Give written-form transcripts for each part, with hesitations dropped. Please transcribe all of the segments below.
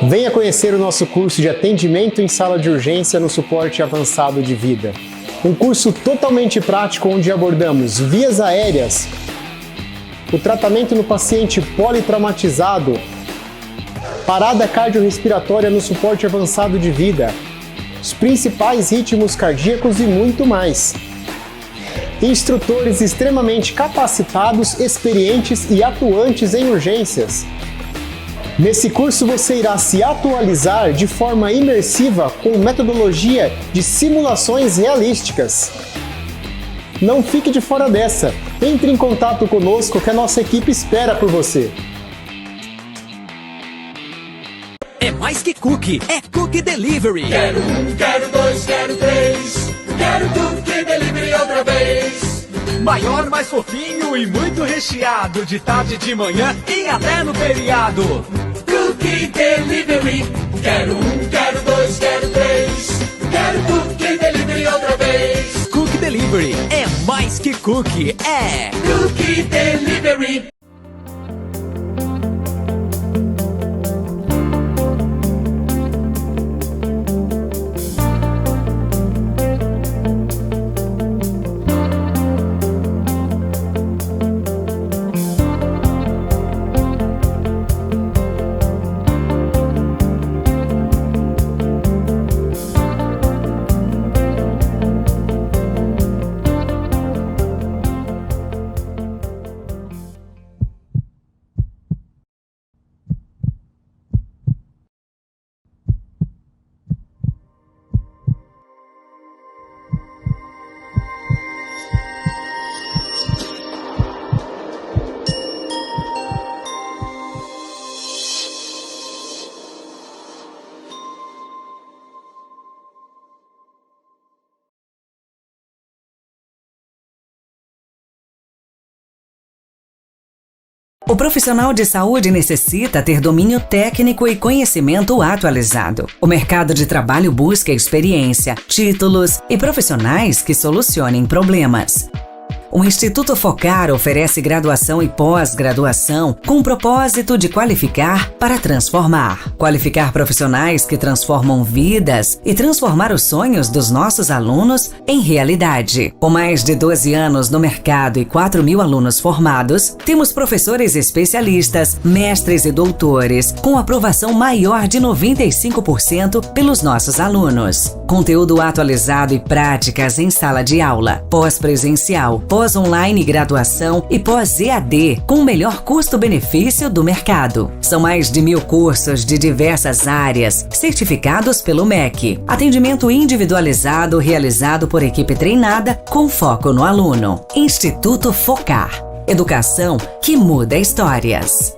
Venha conhecer o nosso curso de atendimento em sala de urgência no suporte avançado de vida. Um curso totalmente prático onde abordamos vias aéreas, o tratamento no paciente politraumatizado, parada cardiorrespiratória no suporte avançado de vida, os principais ritmos cardíacos e muito mais. Instrutores extremamente capacitados, experientes e atuantes em urgências. Nesse curso você irá se atualizar de forma imersiva com metodologia de simulações realísticas. Não fique de fora dessa. Entre em contato conosco que a nossa equipe espera por você. É mais que cookie, é Cookie Delivery. Quero um, quero dois, quero três. Quero Cookie Delivery outra vez. Maior, mais fofinho e muito recheado. De tarde, de manhã e até no feriado. Cookie Delivery. Quero um, quero dois, quero três. Quero Cookie Delivery outra vez. Cookie Delivery é mais que cookie, é Cookie Delivery. O profissional de saúde necessita ter domínio técnico e conhecimento atualizado. O mercado de trabalho busca experiência, títulos e profissionais que solucionem problemas. O Instituto Focar oferece graduação e pós-graduação com o propósito de qualificar para transformar. Qualificar profissionais que transformam vidas e transformar os sonhos dos nossos alunos em realidade. Com mais de 12 anos no mercado e 4.000 alunos formados, temos professores especialistas, mestres e doutores, com aprovação maior de 95% pelos nossos alunos. Conteúdo atualizado e práticas em sala de aula, pós-presencial, pós-online graduação e pós-EAD, com o melhor custo-benefício do mercado. São mais de 1.000 cursos de diversas áreas, certificados pelo MEC. Atendimento individualizado realizado por equipe treinada com foco no aluno. Instituto Focar. Educação que muda histórias.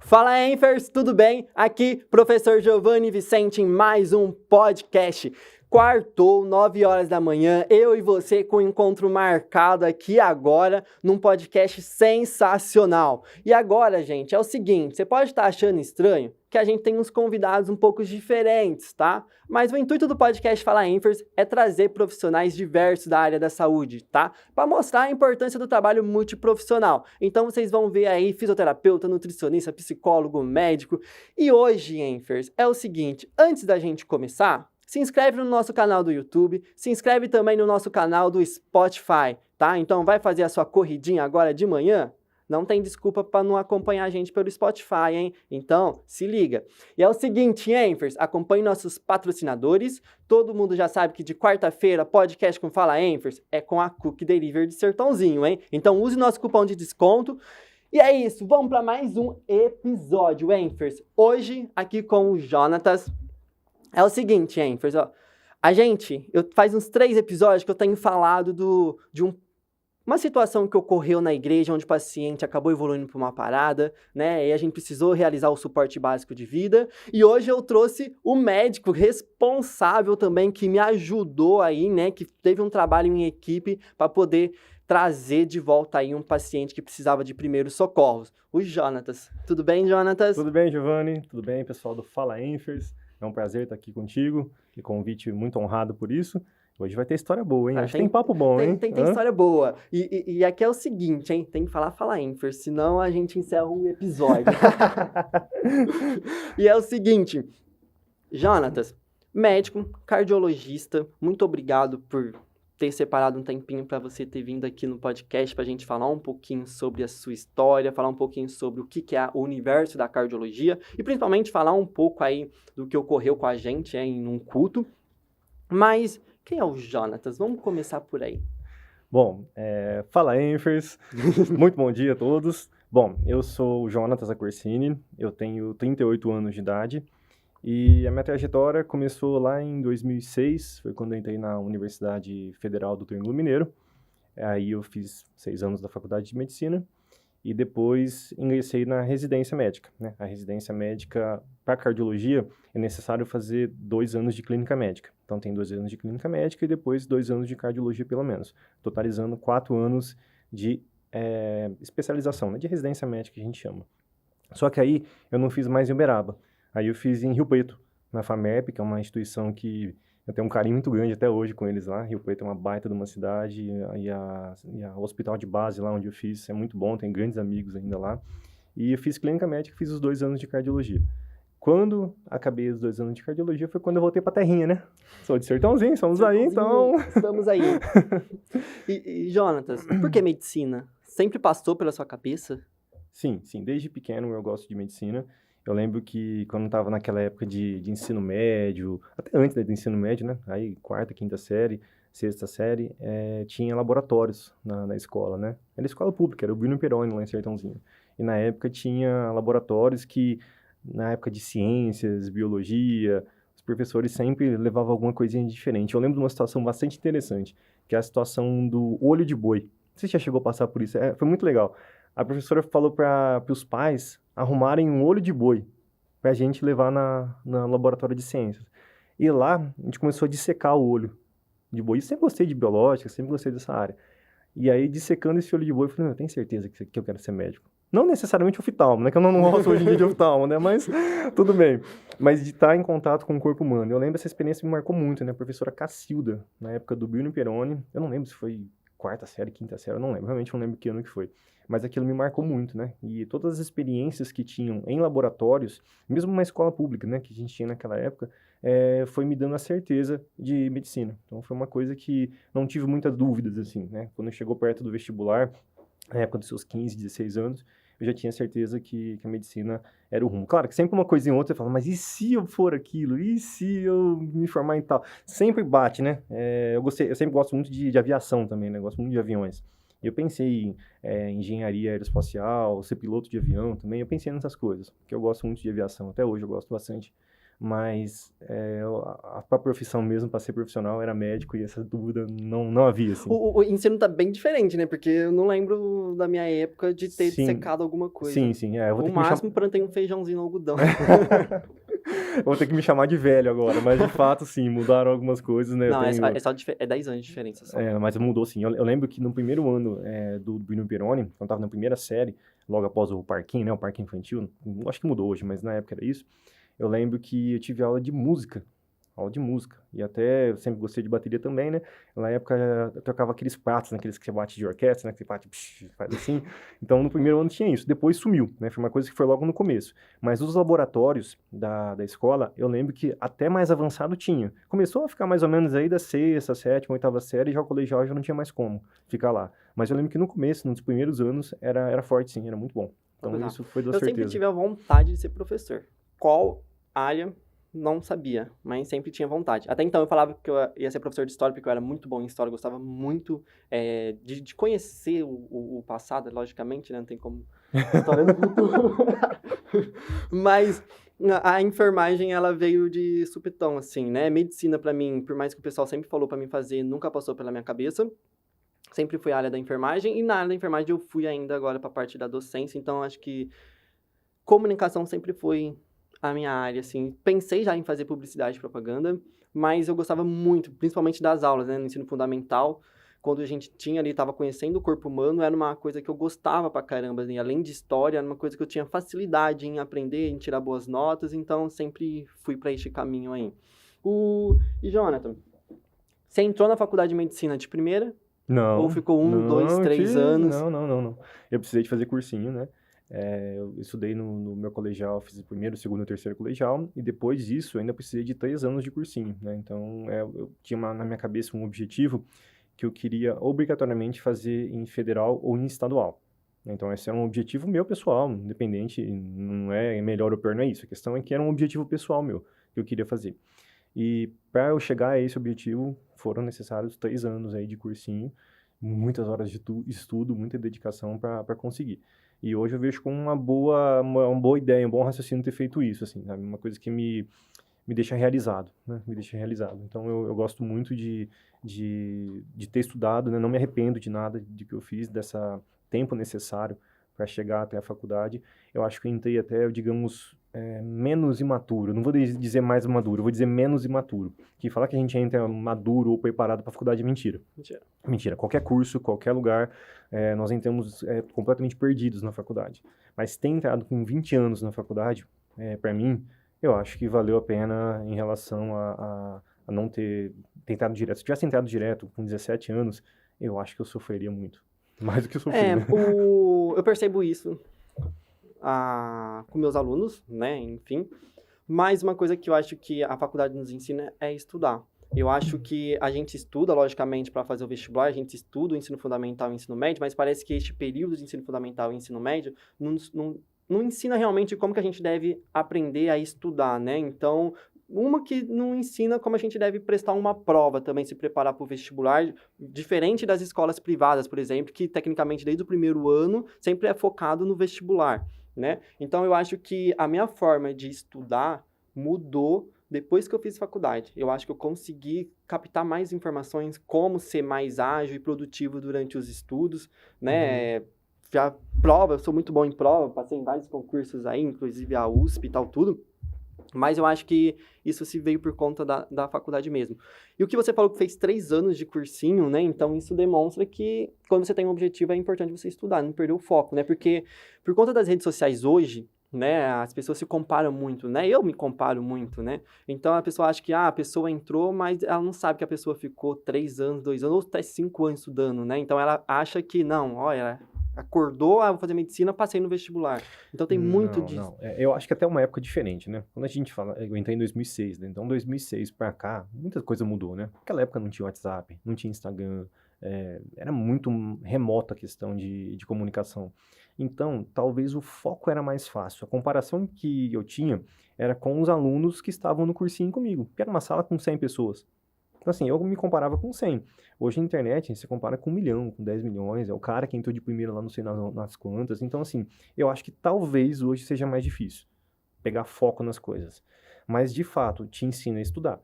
Fala, Enfers, tudo bem? Aqui, professor Giovanni Vicente em mais um podcast. Quartou, 9 horas da manhã, eu e você com um encontro marcado aqui agora num podcast sensacional. E agora, gente, é o seguinte, você pode estar achando estranho que a gente tem uns convidados um pouco diferentes, tá? Mas o intuito do podcast Fala Enfers é trazer profissionais diversos da área da saúde, tá? Para mostrar a importância do trabalho multiprofissional. Então vocês vão ver aí fisioterapeuta, nutricionista, psicólogo, médico. E hoje, Enfers, é o seguinte, antes da gente começar, se inscreve no nosso canal do YouTube, se inscreve também no nosso canal do Spotify, tá? Então vai fazer a sua corridinha agora de manhã? Não tem desculpa para não acompanhar a gente pelo Spotify, hein? Então, se liga. E é o seguinte, Enfers, acompanhe nossos patrocinadores. Todo mundo já sabe que de quarta-feira, podcast com Fala Enfers é com a Cookie Delivery de Sertãozinho, hein? Então use nosso cupom de desconto. E é isso, vamos para mais um episódio, Enfers. Hoje, aqui com o Jonatas. É o seguinte, Enfers, ó. Faz uns 3 episódios que eu tenho falado de uma situação que ocorreu na igreja, onde o paciente acabou evoluindo para uma parada, né? E a gente precisou realizar o suporte básico de vida. E hoje eu trouxe o médico responsável também, que me ajudou aí, né? Que teve um trabalho em equipe para poder trazer de volta aí um paciente que precisava de primeiros socorros. O Jonatas. Tudo bem, Jonatas? Tudo bem, Giovanni? Tudo bem, pessoal do Fala Enfers? É um prazer estar aqui contigo, que convite muito honrado por isso. Hoje vai ter história boa, hein? Ah, Acho que tem papo bom, hein? Tem história boa. E aqui é o seguinte, hein? Tem que falar ênfase, senão a gente encerra o episódio. E é o seguinte, Jonatas, médico, cardiologista, muito obrigado por ter separado um tempinho para você ter vindo aqui no podcast para a gente falar um pouquinho sobre a sua história, falar um pouquinho sobre o que é o universo da cardiologia e principalmente falar um pouco aí do que ocorreu com a gente em um culto. Mas quem é o Jonatas? Vamos começar por aí. Bom, fala Enfers, muito bom dia a todos. Bom, eu sou o Jonatas Acquarsini, eu tenho 38 anos de idade e a minha trajetória começou lá em 2006, foi quando eu entrei na Universidade Federal do Triângulo Mineiro. Aí eu fiz 6 anos da Faculdade de Medicina e depois ingressei na residência médica, né? A residência médica para cardiologia é necessário fazer 2 anos de clínica médica. Então tem 2 anos de clínica médica e depois 2 anos de cardiologia pelo menos, totalizando 4 anos de especialização, né? De residência médica que a gente chama. Só que aí eu não fiz mais em Uberaba. Aí eu fiz em Rio Preto, na FAMERP, que é uma instituição que eu tenho um carinho muito grande até hoje com eles lá. Rio Preto é uma baita de uma cidade e o hospital de base lá onde eu fiz é muito bom, tem grandes amigos ainda lá. E eu fiz clínica médica, fiz os 2 anos de cardiologia. Quando acabei os 2 anos de cardiologia foi quando eu voltei pra terrinha, né? Sou de Sertãozinho, estamos aí, então... Estamos aí. E Jonatas, por que medicina? Sempre passou pela sua cabeça? Sim, desde pequeno eu gosto de medicina. Eu lembro que quando eu estava naquela época de ensino médio, até antes do ensino médio, né? Aí 4ª, 5ª série, 6ª série, tinha laboratórios na escola, né? Era escola pública, era o Bruno Peroni lá em Sertãozinho. E na época tinha laboratórios que, na época de ciências, biologia, os professores sempre levavam alguma coisinha diferente. Eu lembro de uma situação bastante interessante, que é a situação do olho de boi. Você já chegou a passar por isso? Foi muito legal. A professora falou para os pais arrumarem um olho de boi para a gente levar na laboratório de ciências. E lá, a gente começou a dissecar o olho de boi. Eu sempre gostei de biológica, sempre gostei dessa área. E aí, dissecando esse olho de boi, eu falei, eu tenho certeza que eu quero ser médico. Não necessariamente oftalmo, né? Que eu não gosto hoje em dia de oftalmo, né? Mas tudo bem. Mas de estar em contato com o corpo humano. Eu lembro, essa experiência me marcou muito, né? A professora Cacilda, na época do Bruno Peroni. Eu não lembro se foi 4ª série, 5ª série, eu não lembro. Realmente não lembro que ano que foi. Mas aquilo me marcou muito, né? E todas as experiências que tinham em laboratórios, mesmo uma escola pública, né? Que a gente tinha naquela época, foi me dando a certeza de medicina. Então, foi uma coisa que não tive muitas dúvidas, assim, né? Quando chegou perto do vestibular, na época dos seus 15, 16 anos, eu já tinha certeza que a medicina era o rumo. Claro que sempre uma coisa em outra, você fala, mas e se eu for aquilo? E se eu me formar em tal? Sempre bate, né? Eu sempre gosto muito de aviação também, né? Gosto muito de aviões. Eu pensei em engenharia aeroespacial, ser piloto de avião também, eu pensei nessas coisas, porque eu gosto muito de aviação, até hoje eu gosto bastante, mas a profissão mesmo, para ser profissional, era médico e essa dúvida não havia, assim. O ensino tá bem diferente, né? Porque eu não lembro da minha época de ter dissecado alguma coisa. Sim. Eu vou ter o máximo plantei um feijãozinho no algodão. Eu vou ter que me chamar de velho agora, mas de fato, sim, mudaram algumas coisas, né? Não, é 10 anos de diferença só. Mas mudou, sim. Eu lembro que no primeiro ano do Bruno Peroni, quando eu estava na primeira série, logo após o parquinho, né? O parque infantil, acho que mudou hoje, mas na época era isso. Eu lembro que eu tive aula de música. E até eu sempre gostei de bateria também, né? Na época eu tocava aqueles pratos, aqueles que você bate de orquestra, né? Que você bate, faz assim. Então no primeiro ano tinha isso. Depois sumiu, né? Foi uma coisa que foi logo no começo. Mas os laboratórios da escola, eu lembro que até mais avançado tinha. Começou a ficar mais ou menos aí da 6ª, 7ª, 8ª série, já o colegial já não tinha mais como ficar lá. Mas eu lembro que no começo, nos primeiros anos, era forte sim, era muito bom. Então isso foi da certeza. Eu sempre tive a vontade de ser professor. Qual área? Não sabia, mas sempre tinha vontade. Até então eu falava que eu ia ser professor de história, porque eu era muito bom em história, eu gostava muito de conhecer o passado, logicamente, né? Não tem como história no futuro. Mas a enfermagem, ela veio de supetão, assim, né? Medicina, pra mim, por mais que o pessoal sempre falou pra mim fazer, nunca passou pela minha cabeça. Sempre fui a área da enfermagem, e na área da enfermagem eu fui ainda agora pra parte da docência, então acho que comunicação sempre foi a minha área, assim. Pensei já em fazer publicidade e propaganda, mas eu gostava muito, principalmente das aulas, né, no ensino fundamental, quando a gente tinha ali, estava conhecendo o corpo humano, era uma coisa que eu gostava pra caramba, assim, além de história, era uma coisa que eu tinha facilidade em aprender, em tirar boas notas, então sempre fui pra este caminho aí. E Jonathan, Você entrou na faculdade de medicina de primeira? Não. Ou ficou 1, 2, 3 anos? Não. Eu precisei de fazer cursinho, né? Eu estudei no meu colegial, fiz o primeiro, segundo e terceiro colegial, e depois disso eu ainda precisei de 3 anos de cursinho, né? Então, eu tinha na minha cabeça um objetivo que eu queria obrigatoriamente fazer em federal ou em estadual. Então, esse era um objetivo meu pessoal, independente, não é melhor ou pior, não é isso. A questão é que era um objetivo pessoal meu, que eu queria fazer. E para eu chegar a esse objetivo, foram necessários 3 anos aí de cursinho, muitas horas de estudo, muita dedicação para conseguir. E hoje eu vejo como uma boa ideia, um bom raciocínio ter feito isso, assim, sabe? Uma coisa que me deixa realizado, né? Me deixa realizado. Então, eu gosto muito de ter estudado, né? Não me arrependo de nada de que eu fiz, dessa tempo necessário para chegar até a faculdade. Eu acho que eu entrei até, digamos, menos imaturo. Não vou dizer mais maduro, eu vou dizer menos imaturo. Que falar que a gente entra maduro ou preparado para a faculdade é mentira. Mentira. Qualquer curso, qualquer lugar, nós entramos completamente perdidos na faculdade. Mas ter entrado com 20 anos na faculdade, para mim, eu acho que valeu a pena em relação a não ter entrado direto. Se tivesse entrado direto com 17 anos, eu acho que eu sofreria muito. Mais do que eu sofri, né? Eu percebo isso com meus alunos, né? Enfim. Mas uma coisa que eu acho que a faculdade nos ensina é estudar. Eu acho que a gente estuda, logicamente, para fazer o vestibular, a gente estuda o ensino fundamental e o ensino médio, mas parece que este período de ensino fundamental e ensino médio não ensina realmente como que a gente deve aprender a estudar, né? Então, uma que não ensina como a gente deve prestar uma prova também, se preparar para o vestibular, diferente das escolas privadas, por exemplo, que tecnicamente desde o primeiro ano sempre é focado no vestibular, né? Então, eu acho que a minha forma de estudar mudou depois que eu fiz faculdade. Eu acho que eu consegui captar mais informações, como ser mais ágil e produtivo durante os estudos, né? Já prova, eu sou muito bom em prova, passei em vários concursos aí, inclusive a USP e tal, tudo. Mas eu acho que isso se veio por conta da faculdade mesmo. E o que você falou que fez 3 anos de cursinho, né? Então, isso demonstra que quando você tem um objetivo, é importante você estudar, não perder o foco, né? Porque por conta das redes sociais hoje, né? As pessoas se comparam muito, né? Eu me comparo muito, né? Então, a pessoa acha que a pessoa entrou, mas ela não sabe que a pessoa ficou 3 anos, 2 anos, ou até 5 anos estudando, né? Então, ela acha que, não, olha, acordou, vou fazer medicina, passei no vestibular. Então, tem muito disso. Não. Eu acho que até uma época diferente, né? Quando a gente fala, eu entrei em 2006, né? Então, 2006 pra cá, muita coisa mudou, né? Naquela época não tinha WhatsApp, não tinha Instagram, era muito remota a questão de comunicação. Então, talvez o foco era mais fácil. A comparação que eu tinha era com os alunos que estavam no cursinho comigo, que era uma sala com 100 pessoas. Então, assim, eu me comparava com 100. Hoje, na internet, você compara com 1 milhão, com 10 milhões. É o cara que entrou de primeira lá, não sei nas quantas. Então, assim, eu acho que talvez hoje seja mais difícil pegar foco nas coisas. Mas, de fato, te ensina a estudar.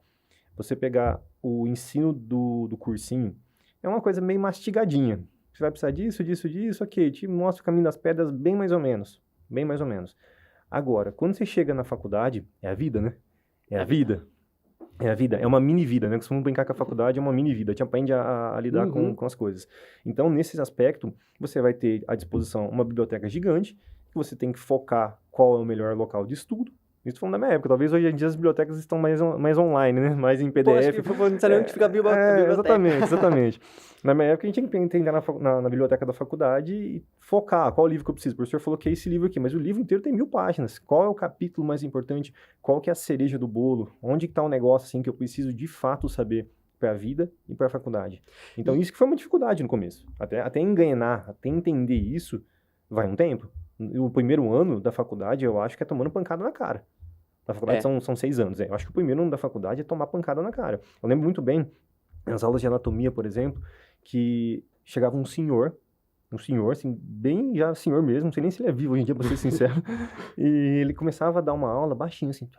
Você pegar o ensino do cursinho, é uma coisa meio mastigadinha. Você vai precisar disso, ok. Te mostra o caminho das pedras bem mais ou menos. Bem mais ou menos. Agora, quando você chega na faculdade, é a vida, né? É a vida. É a vida, é uma mini-vida, né? Costumamos brincar que a faculdade é uma mini-vida, te aprende a lidar com as coisas. Então, nesse aspecto, você vai ter à disposição uma biblioteca gigante, que você tem que focar qual é o melhor local de estudo. Isso falando da minha época, talvez hoje em dia as bibliotecas estão mais online, né? Mais em PDF. Pô, acho que não sei nem onde fica a biblioteca. Exatamente. Na minha época, a gente tinha que entrar na biblioteca da faculdade e focar qual livro que eu preciso. O professor falou que é esse livro aqui, mas o livro inteiro tem 1000 páginas. Qual é o capítulo mais importante? Qual que é a cereja do bolo? Onde está o negócio assim, que eu preciso de fato saber para a vida e para a faculdade? Então, isso que foi uma dificuldade no começo. Até engrenar, até entender isso, vai um tempo. O primeiro ano da faculdade, eu acho que é tomando pancada na cara. Na faculdade são 6 anos. Eu acho que o primeiro ano da faculdade é tomar pancada na cara. Eu lembro muito bem, nas aulas de anatomia, por exemplo, que chegava um senhor, assim, bem já senhor mesmo, não sei nem se ele é vivo hoje em dia, pra ser sincero, e ele começava a dar uma aula baixinho, assim,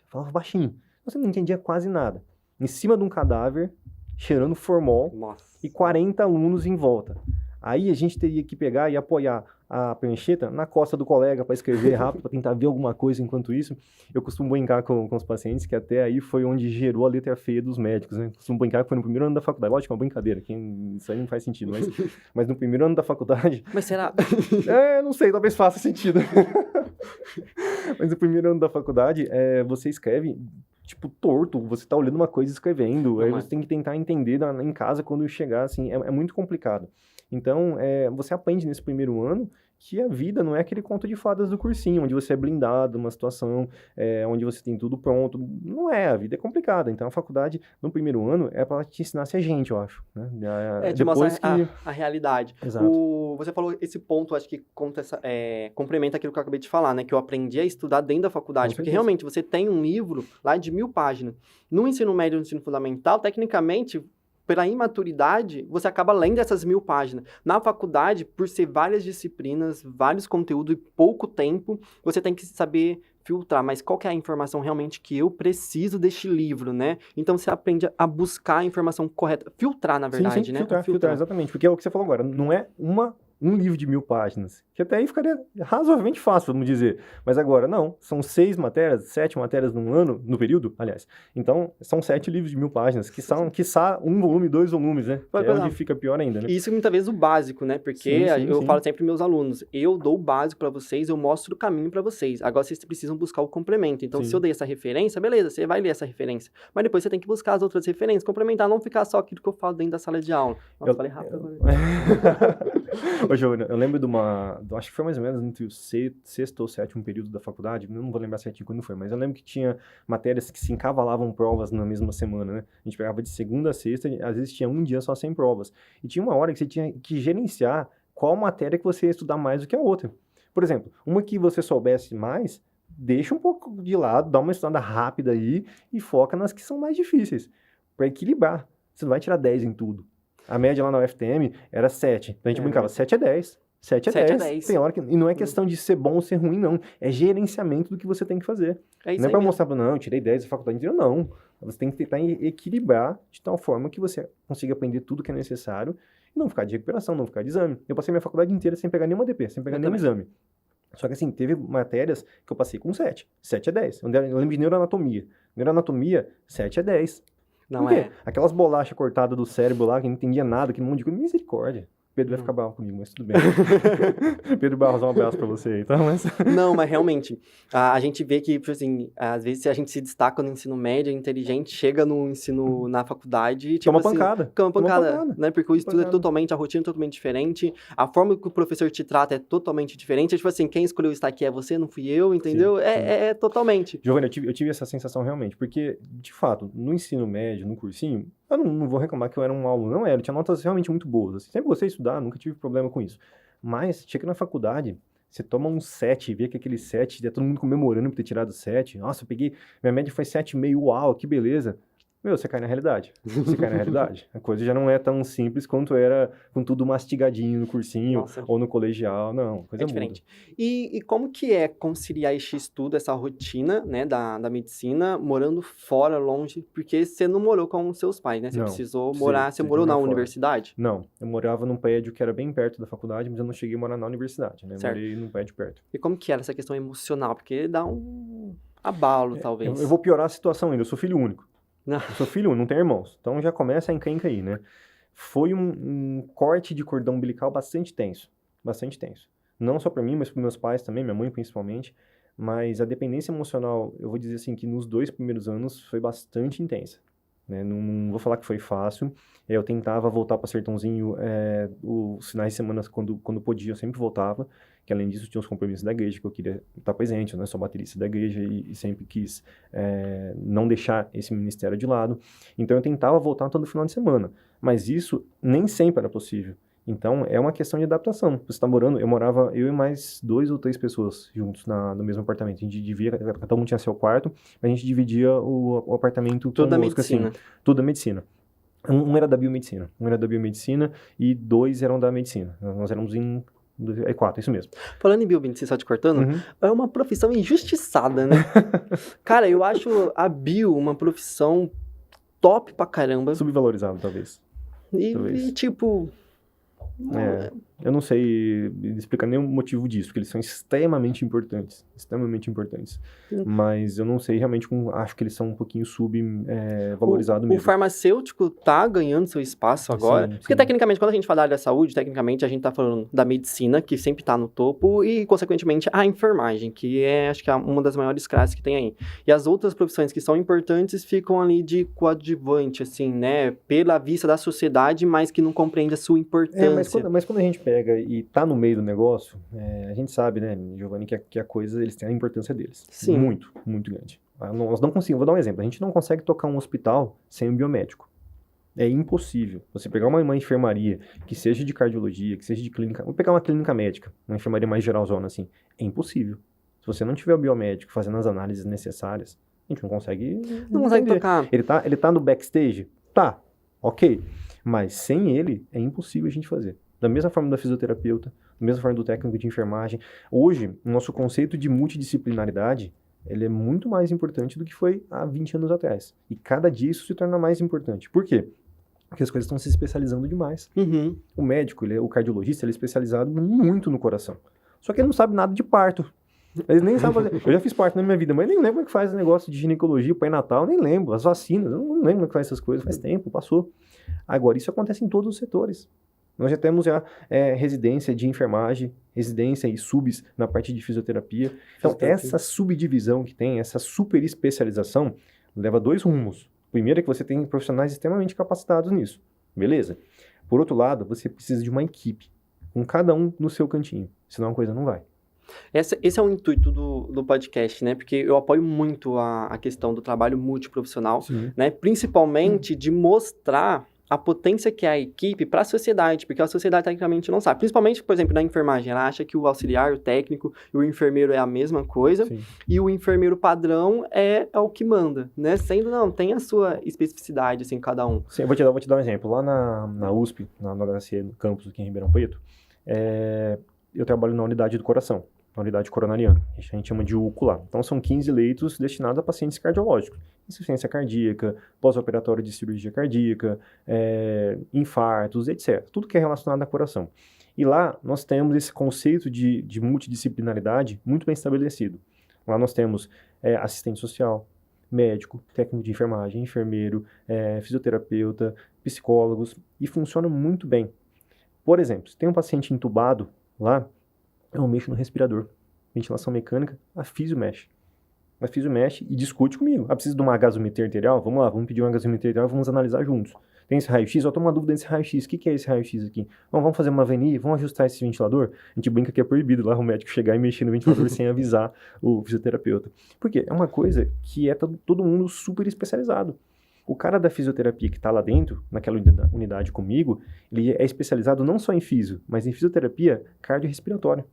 falava baixinho. Você não entendia quase nada. Em cima de um cadáver, cheirando formol, e 40 alunos em volta. Aí a gente teria que pegar e apoiar a prancheta na costa do colega para escrever rápido, para tentar ver alguma coisa enquanto isso. Eu costumo brincar com os pacientes que até aí foi onde gerou a letra feia dos médicos, né? Costumo brincar que foi no primeiro ano da faculdade. Lógico, é uma brincadeira, isso aí não faz sentido, mas no primeiro ano da faculdade... Mas será? Não sei, talvez faça sentido. Mas no primeiro ano da faculdade, você escreve tipo, torto, você tá olhando uma coisa e escrevendo, aí Não é. você tem que tentar entender em casa quando chegar, assim, é muito complicado. Então, você aprende nesse primeiro ano que a vida não é aquele conto de fadas do cursinho, onde você é blindado numa situação, onde você tem tudo pronto. Não é, a vida é complicada. Então, a faculdade, no primeiro ano, é para te ensinar a ser gente, eu acho. Né? De mostrar a realidade. Exato. Você falou esse ponto, acho que complementa aquilo que eu acabei de falar, né? Que eu aprendi a estudar dentro da faculdade. Com Porque certeza. realmente você tem um livro lá de 1000 páginas. No ensino médio e no ensino fundamental, tecnicamente, pela imaturidade, você acaba lendo essas 1000 páginas. Na faculdade, por ser várias disciplinas, vários conteúdos e pouco tempo, você tem que saber filtrar, mas qual que é a informação realmente que eu preciso deste livro, né? Então, você aprende a buscar a informação correta. Filtrar, na verdade, sim, né? filtrar, exatamente. Porque é o que você falou agora, não é um livro de 1000 páginas, que até aí ficaria razoavelmente fácil, vamos dizer. Mas agora, não, são 7 matérias num ano, no período, aliás. Então, são 7 livros de 1000 páginas, que são, quiçá, 1 volume, 2 volumes, né? Que é onde fica pior ainda, né? Isso muitas vezes o básico, né? Porque eu falo sempre para meus alunos, eu dou o básico para vocês, eu mostro o caminho para vocês. Agora vocês precisam buscar o complemento. Então, se eu dei essa referência, beleza, você vai ler essa referência. Mas depois você tem que buscar as outras referências, complementar, não ficar só aquilo que eu falo dentro da sala de aula. Nossa, falei rápido agora. Ô, Giovana, eu lembro acho que foi mais ou menos entre o sexto ou sétimo período da faculdade, não vou lembrar certinho quando foi, mas eu lembro que tinha matérias que se encavalavam provas na mesma semana, né? A gente pegava de segunda a sexta, às vezes tinha um dia só sem provas. E tinha uma hora que você tinha que gerenciar qual matéria que você ia estudar mais do que a outra. Por exemplo, uma que você soubesse mais, deixa um pouco de lado, dá uma estudada rápida aí e foca nas que são mais difíceis, para equilibrar. Você não vai tirar 10 em tudo. A média lá na UFTM era 7. Então a gente brincava, 7 é 10. 7 é 10. Tem hora que... E não é questão de ser bom ou ser ruim, não. É gerenciamento do que você tem que fazer. Não é pra mostrar, não, eu tirei 10 da faculdade inteira, não. Você tem que tentar equilibrar de tal forma que você consiga aprender tudo que é necessário e não ficar de recuperação, não ficar de exame. Eu passei minha faculdade inteira sem pegar nenhuma DP, sem pegar nenhum exame. Só que assim, teve matérias que eu passei com 7. 7 é 10. Eu lembro de neuroanatomia. Neuroanatomia, 7 é 10. Não é. Aquelas bolachas cortadas do cérebro lá, que não entendia nada, que não monte de coisa, misericórdia. Pedro vai ficar bravo comigo, mas tudo bem. Pedro Barros, um abraço pra você aí, tá? Não, mas realmente, a gente vê que, assim, às vezes se a gente se destaca no ensino médio, é inteligente, chega no ensino, na faculdade e, tipo Toma assim... pancada. Toma pancada, né? Porque o estudo é totalmente, a rotina é totalmente diferente, a forma que o professor te trata é totalmente diferente, é tipo assim, quem escolheu estar aqui é você, não fui eu, entendeu? É totalmente. Giovana, eu tive essa sensação realmente, porque, de fato, no ensino médio, no cursinho, eu não vou reclamar que eu era um aluno, não era, eu tinha notas realmente muito boas, assim, sempre gostei de estudar, nunca tive problema com isso. Mas, chega na faculdade, você toma um 7, vê que aquele 7, todo mundo comemorando por ter tirado 7, nossa, eu peguei, minha média foi 7,5, uau, que beleza. Meu, você cai na realidade. Você cai na realidade. A coisa já não é tão simples quanto era com tudo mastigadinho no cursinho ou no colegial. Não, coisa é diferente. E como que é conciliar esse estudo, essa rotina, né, da medicina, morando fora, longe? Porque você não morou com os seus pais, né? Você precisou morar... Você morou na universidade? Não, eu morava num prédio que era bem perto da faculdade, mas eu não cheguei a morar na universidade, né? Certo. Morei num prédio perto. E como que era essa questão emocional? Porque dá um abalo, talvez. Eu vou piorar a situação ainda, eu sou filho único. Não. Eu sou filho único, não tenho irmãos. Então já começa a encrenca aí, né? Foi um corte de cordão umbilical bastante tenso. Bastante tenso. Não só para mim, mas para meus pais também, minha mãe principalmente. Mas a dependência emocional, eu vou dizer assim, que nos 2 primeiros anos foi bastante intensa. Né? Não vou falar que foi fácil. Eu tentava voltar para Sertãozinho os finais de semana, quando podia, eu sempre voltava. Que além disso tinha os compromissos da igreja, que eu queria estar presente, eu não sou baterista da igreja e sempre quis não deixar esse ministério de lado. Então eu tentava voltar todo final de semana, mas isso nem sempre era possível. Então é uma questão de adaptação. Você está morando, eu e mais 2 ou 3 pessoas juntos no mesmo apartamento. A gente dividia, cada um tinha seu quarto, mas a gente dividia o apartamento tudo da conosco, medicina. Assim, tudo da medicina. Um era da biomedicina e 2 eram da medicina. Nós éramos em 4, isso mesmo. Falando em biomedicina, só te cortando, é uma profissão injustiçada, né? Cara, eu acho a bio uma profissão top pra caramba. Subvalorizado, talvez. E tipo... Eu não sei explicar nenhum motivo disso, porque eles são extremamente importantes. Mas eu não sei realmente acho que eles são um pouquinho valorizados mesmo. O farmacêutico tá ganhando seu espaço agora, Sim, porque sim. tecnicamente, quando a gente fala da área da saúde, tecnicamente a gente tá falando da medicina, que sempre tá no topo, e consequentemente a enfermagem, que acho que é uma das maiores classes que tem aí. E as outras profissões que são importantes ficam ali de coadjuvante, assim, né, pela vista da sociedade, mas que não compreende a sua importância. Mas quando a gente pega e tá no meio do negócio, a gente sabe, né, Giovanni, que a coisa, eles têm a importância deles. Sim. Muito, muito grande. Nós não conseguimos, vou dar um exemplo, a gente não consegue tocar um hospital sem um biomédico. É impossível. Você pegar uma enfermaria que seja de cardiologia, que seja de clínica, vou pegar uma clínica médica, uma enfermaria mais geralzona assim, é impossível. Se você não tiver o biomédico fazendo as análises necessárias, a gente não consegue tocar. Ele tá no backstage? Tá, ok. Mas sem ele, é impossível a gente fazer. Da mesma forma da fisioterapeuta, da mesma forma do técnico de enfermagem. Hoje, o nosso conceito de multidisciplinaridade, ele é muito mais importante do que foi há 20 anos atrás. E cada dia isso se torna mais importante. Por quê? Porque as coisas estão se especializando demais. Uhum. O médico, o cardiologista, ele é especializado muito no coração. Só que ele não sabe nada de parto. Eles nem sabem fazer. Eu já fiz parto na minha vida, mas nem lembro como é que faz o negócio de ginecologia, pré-natal, nem lembro. As vacinas, eu não lembro como é que faz essas coisas. Faz tempo, passou. Agora, isso acontece em todos os setores. Nós já temos residência de enfermagem, residência e subs na parte de fisioterapia. Então, essa subdivisão que tem, essa super especialização, leva 2 rumos. Primeiro é que você tem profissionais extremamente capacitados nisso. Beleza? Por outro lado, você precisa de uma equipe, com cada um no seu cantinho. Senão a coisa não vai. Esse é o intuito do podcast, né? Porque eu apoio muito a questão do trabalho multiprofissional, né? Principalmente de mostrar a potência que é a equipe para a sociedade, porque a sociedade tecnicamente não sabe. Principalmente, por exemplo, na enfermagem, ela acha que o auxiliar, o técnico e o enfermeiro é a mesma coisa, e o enfermeiro padrão é o que manda, né? Sendo, não, tem a sua especificidade, assim, cada um. Sim, eu vou te dar um exemplo. Lá na USP, na HC, no campus aqui em Ribeirão Preto, eu trabalho na unidade do coração, na unidade coronariana. A gente chama de UCO lá. Então, são 15 leitos destinados a pacientes cardiológicos. Insuficiência cardíaca, pós-operatório de cirurgia cardíaca, infartos, etc. Tudo que é relacionado ao coração. E lá, nós temos esse conceito de multidisciplinaridade muito bem estabelecido. Lá nós temos assistente social, médico, técnico de enfermagem, enfermeiro, fisioterapeuta, psicólogos, e funciona muito bem. Por exemplo, se tem um paciente entubado lá, eu mexo no respirador. Ventilação mecânica, a físio mexe. A físio mexe e discute comigo. Precisa de uma gasometria arterial? Vamos lá, vamos pedir uma gasometria arterial, vamos analisar juntos. Tem esse raio-x? Eu tenho uma dúvida desse raio-x. O que é esse raio-x aqui? Vamos fazer uma VNI? Vamos ajustar esse ventilador? A gente brinca que é proibido lá o médico chegar e mexer no ventilador sem avisar o fisioterapeuta. Por quê? É uma coisa que todo mundo super especializado. O cara da fisioterapia que está lá dentro, naquela unidade comigo, ele é especializado não só em físio, mas em fisioterapia cardiorrespiratória.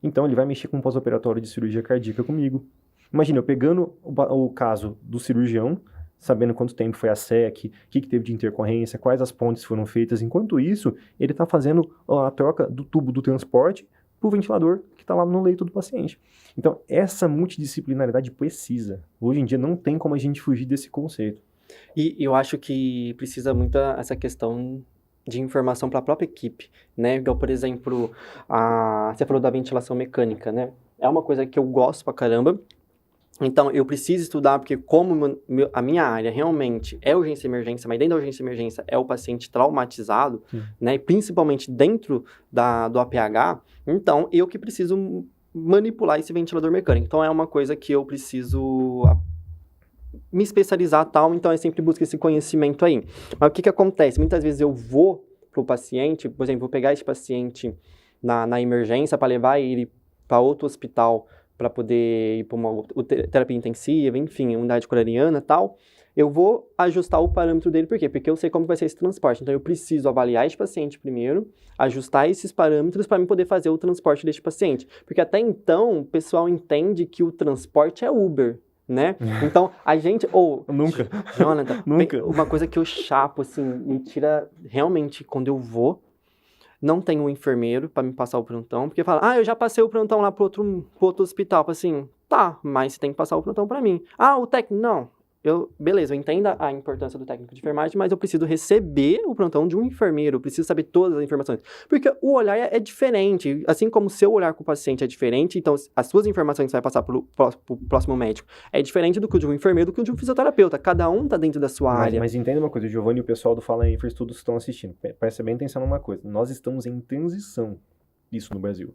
Então, ele vai mexer com o pós-operatório de cirurgia cardíaca comigo. Imagina, eu pegando o caso do cirurgião, sabendo quanto tempo foi a SEC, o que teve de intercorrência, quais as pontes foram feitas. Enquanto isso, ele está fazendo a troca do tubo do transporte para o ventilador que está lá no leito do paciente. Então, essa multidisciplinaridade precisa. Hoje em dia, não tem como a gente fugir desse conceito. E eu acho que precisa muito essa questão de informação para a própria equipe, né? Igual, por exemplo, você falou da ventilação mecânica, né? É uma coisa que eu gosto pra caramba. Então, eu preciso estudar, porque como a minha área realmente é urgência e emergência, mas dentro da urgência e emergência é o paciente traumatizado, né? E principalmente dentro do APH, então eu que preciso manipular esse ventilador mecânico. Então, é uma coisa que eu preciso me especializar tal, então eu sempre busco esse conhecimento aí. Mas o que acontece? Muitas vezes eu vou pro paciente, por exemplo, vou pegar esse paciente na emergência para levar ele para outro hospital para poder ir para uma terapia intensiva, enfim, unidade coronariana e tal. Eu vou ajustar o parâmetro dele, por quê? Porque eu sei como vai ser esse transporte. Então, eu preciso avaliar esse paciente primeiro, ajustar esses parâmetros para mim poder fazer o transporte desse paciente. Porque até então, o pessoal entende que o transporte é Uber, né? Então, a gente... Nunca. Jonathan, Nunca. Uma coisa que eu chapo, assim, me tira realmente quando eu vou, não tem um enfermeiro para me passar o plantão, porque fala, eu já passei o plantão lá pro outro hospital. Assim, tá, mas você tem que passar o plantão para mim. O técnico, não. beleza, eu entendo a importância do técnico de enfermagem, mas eu preciso receber o plantão de um enfermeiro, eu preciso saber todas as informações. Porque o olhar é diferente, assim como o seu olhar com o paciente é diferente, então as suas informações que você vai passar pro próximo médico é diferente do que o de um enfermeiro, do que o de um fisioterapeuta. Cada um tá dentro da sua área. Mas entenda uma coisa, o Giovanni e o pessoal do Fala Infers, todos estão assistindo. Presta bem atenção numa coisa, nós estamos em transição disso no Brasil.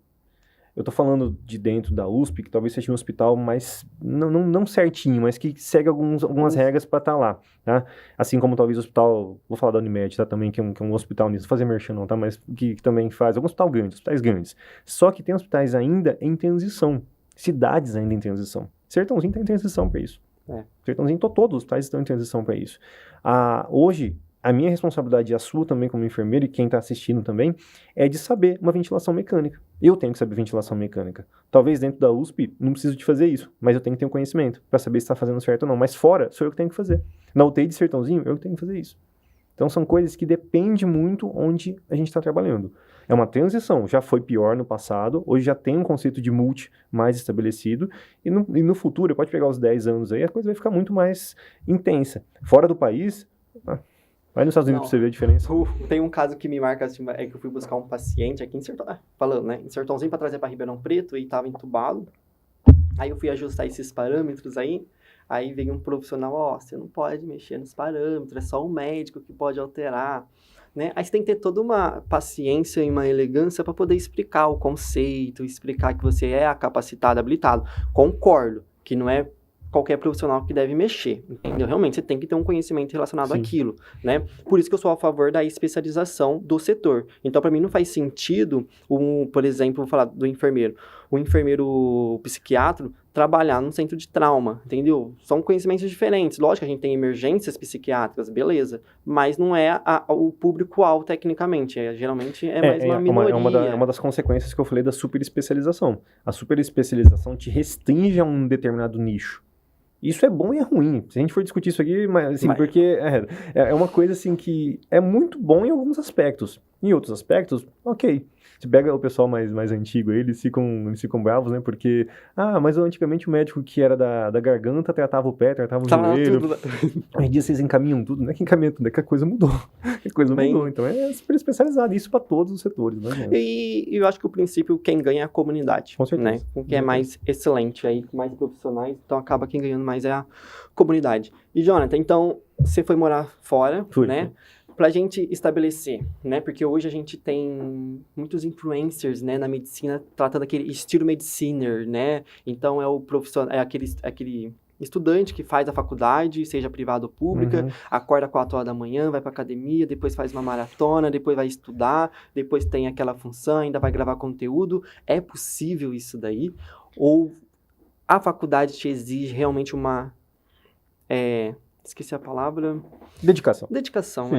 Eu tô falando de dentro da USP, que talvez seja um hospital mais, não certinho, mas que segue algumas regras para estar lá, tá? Assim como talvez o hospital, vou falar da Unimed, tá? Também, que é um hospital nisso, não fazer merchan não, tá? Mas que também faz, algum hospital grande, hospitais grandes. Só que tem hospitais ainda em transição, cidades ainda em transição. Sertãozinho tá em transição para isso. Sertãozinho, todos os hospitais estão em transição para isso. Hoje, a minha responsabilidade e a sua também como enfermeiro, e quem está assistindo também, é de saber uma ventilação mecânica. Eu tenho que saber ventilação mecânica. Talvez dentro da USP não preciso de fazer isso, mas eu tenho que ter um conhecimento para saber se está fazendo certo ou não. Mas fora, sou eu que tenho que fazer. Na UTI de Sertãozinho, eu que tenho que fazer isso. Então são coisas que dependem muito onde a gente está trabalhando. É uma transição, já foi pior no passado, hoje já tem um conceito de multi mais estabelecido, e no futuro, pode pegar os 10 anos aí, a coisa vai ficar muito mais intensa. Fora do país... Vai nos Estados Unidos pra você ver a diferença. Tem um caso que me marca, assim, é que eu fui buscar um paciente aqui em Sertãozinho, falando, né, em Sertãozinho pra trazer pra Ribeirão Preto e tava entubado. Aí eu fui ajustar esses parâmetros aí veio um profissional, você não pode mexer nos parâmetros, é só o médico que pode alterar, né? Aí você tem que ter toda uma paciência e uma elegância para poder explicar o conceito, explicar que você é capacitado, habilitado. Concordo que não é qualquer profissional que deve mexer, entendeu? Realmente, você tem que ter um conhecimento relacionado àquilo, né? Por isso que eu sou a favor da especialização do setor. Então, para mim, não faz sentido, por exemplo, vou falar do enfermeiro. O enfermeiro psiquiatra trabalhar num centro de trauma, entendeu? São conhecimentos diferentes. Lógico que a gente tem emergências psiquiátricas, beleza, mas não é o público-alvo tecnicamente. Geralmente é mais uma minoria. É uma das consequências que eu falei da superespecialização. A superespecialização te restringe a um determinado nicho. Isso é bom e é ruim. Se a gente for discutir isso aqui, mas, assim, porque é uma coisa assim que é muito bom em alguns aspectos. Em outros aspectos, ok. Você pega o pessoal mais antigo aí, eles ficam bravos, né? Porque, mas antigamente o médico que era da garganta tratava o pé, tratava o joelho. Hoje em dia vocês encaminham tudo, não é que encaminham tudo, é que a coisa mudou. Mudou. Então é super especializado, isso para todos os setores, né? E eu acho que o princípio, quem ganha é a comunidade. Com certeza. Né? Com quem é mais excelente aí, mais profissionais, então acaba quem ganhando mais é a comunidade. E, Jonathan, então, você foi morar fora, né? Pra gente estabelecer, né? Porque hoje a gente tem muitos influencers, né, na medicina, tratando aquele estilo mediciner, né? Então é o profissional, é aquele estudante que faz a faculdade, seja privada ou pública, acorda 4 horas da manhã, vai pra academia, depois faz uma maratona, depois vai estudar, depois tem aquela função, ainda vai gravar conteúdo. É possível isso daí? Ou a faculdade te exige realmente uma... esqueci a palavra... Dedicação. Dedicação,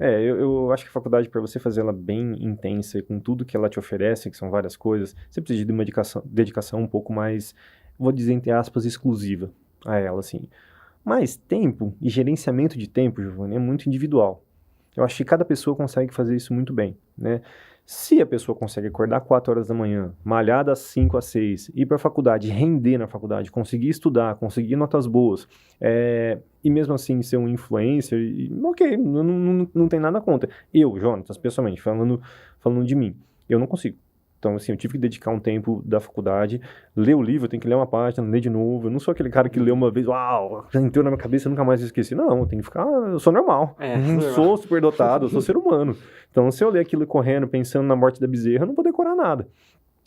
eu acho que a faculdade, para você fazer ela bem intensa, com tudo que ela te oferece, que são várias coisas, você precisa de uma dedicação um pouco mais, vou dizer entre aspas, exclusiva a ela, assim. Mas tempo e gerenciamento de tempo, Giovanni, é muito individual. Eu acho que cada pessoa consegue fazer isso muito bem, né? Se a pessoa consegue acordar 4 horas da manhã, malhar das 5 às 6, ir para a faculdade, render na faculdade, conseguir estudar, conseguir notas boas, e mesmo assim ser um influencer, ok, não tem nada contra. Eu, Jonatas, pessoalmente, falando de mim, eu não consigo. Então, assim, eu tive que dedicar um tempo da faculdade, ler o livro, eu tenho que ler uma página, ler de novo. Eu não sou aquele cara que lê uma vez, uau, já entrou na minha cabeça, eu nunca mais esqueci. Não, eu tenho que ficar, eu sou normal. Não sou superdotado, eu sou ser humano. Então, se eu ler aquilo correndo, pensando na morte da bezerra, eu não vou decorar nada.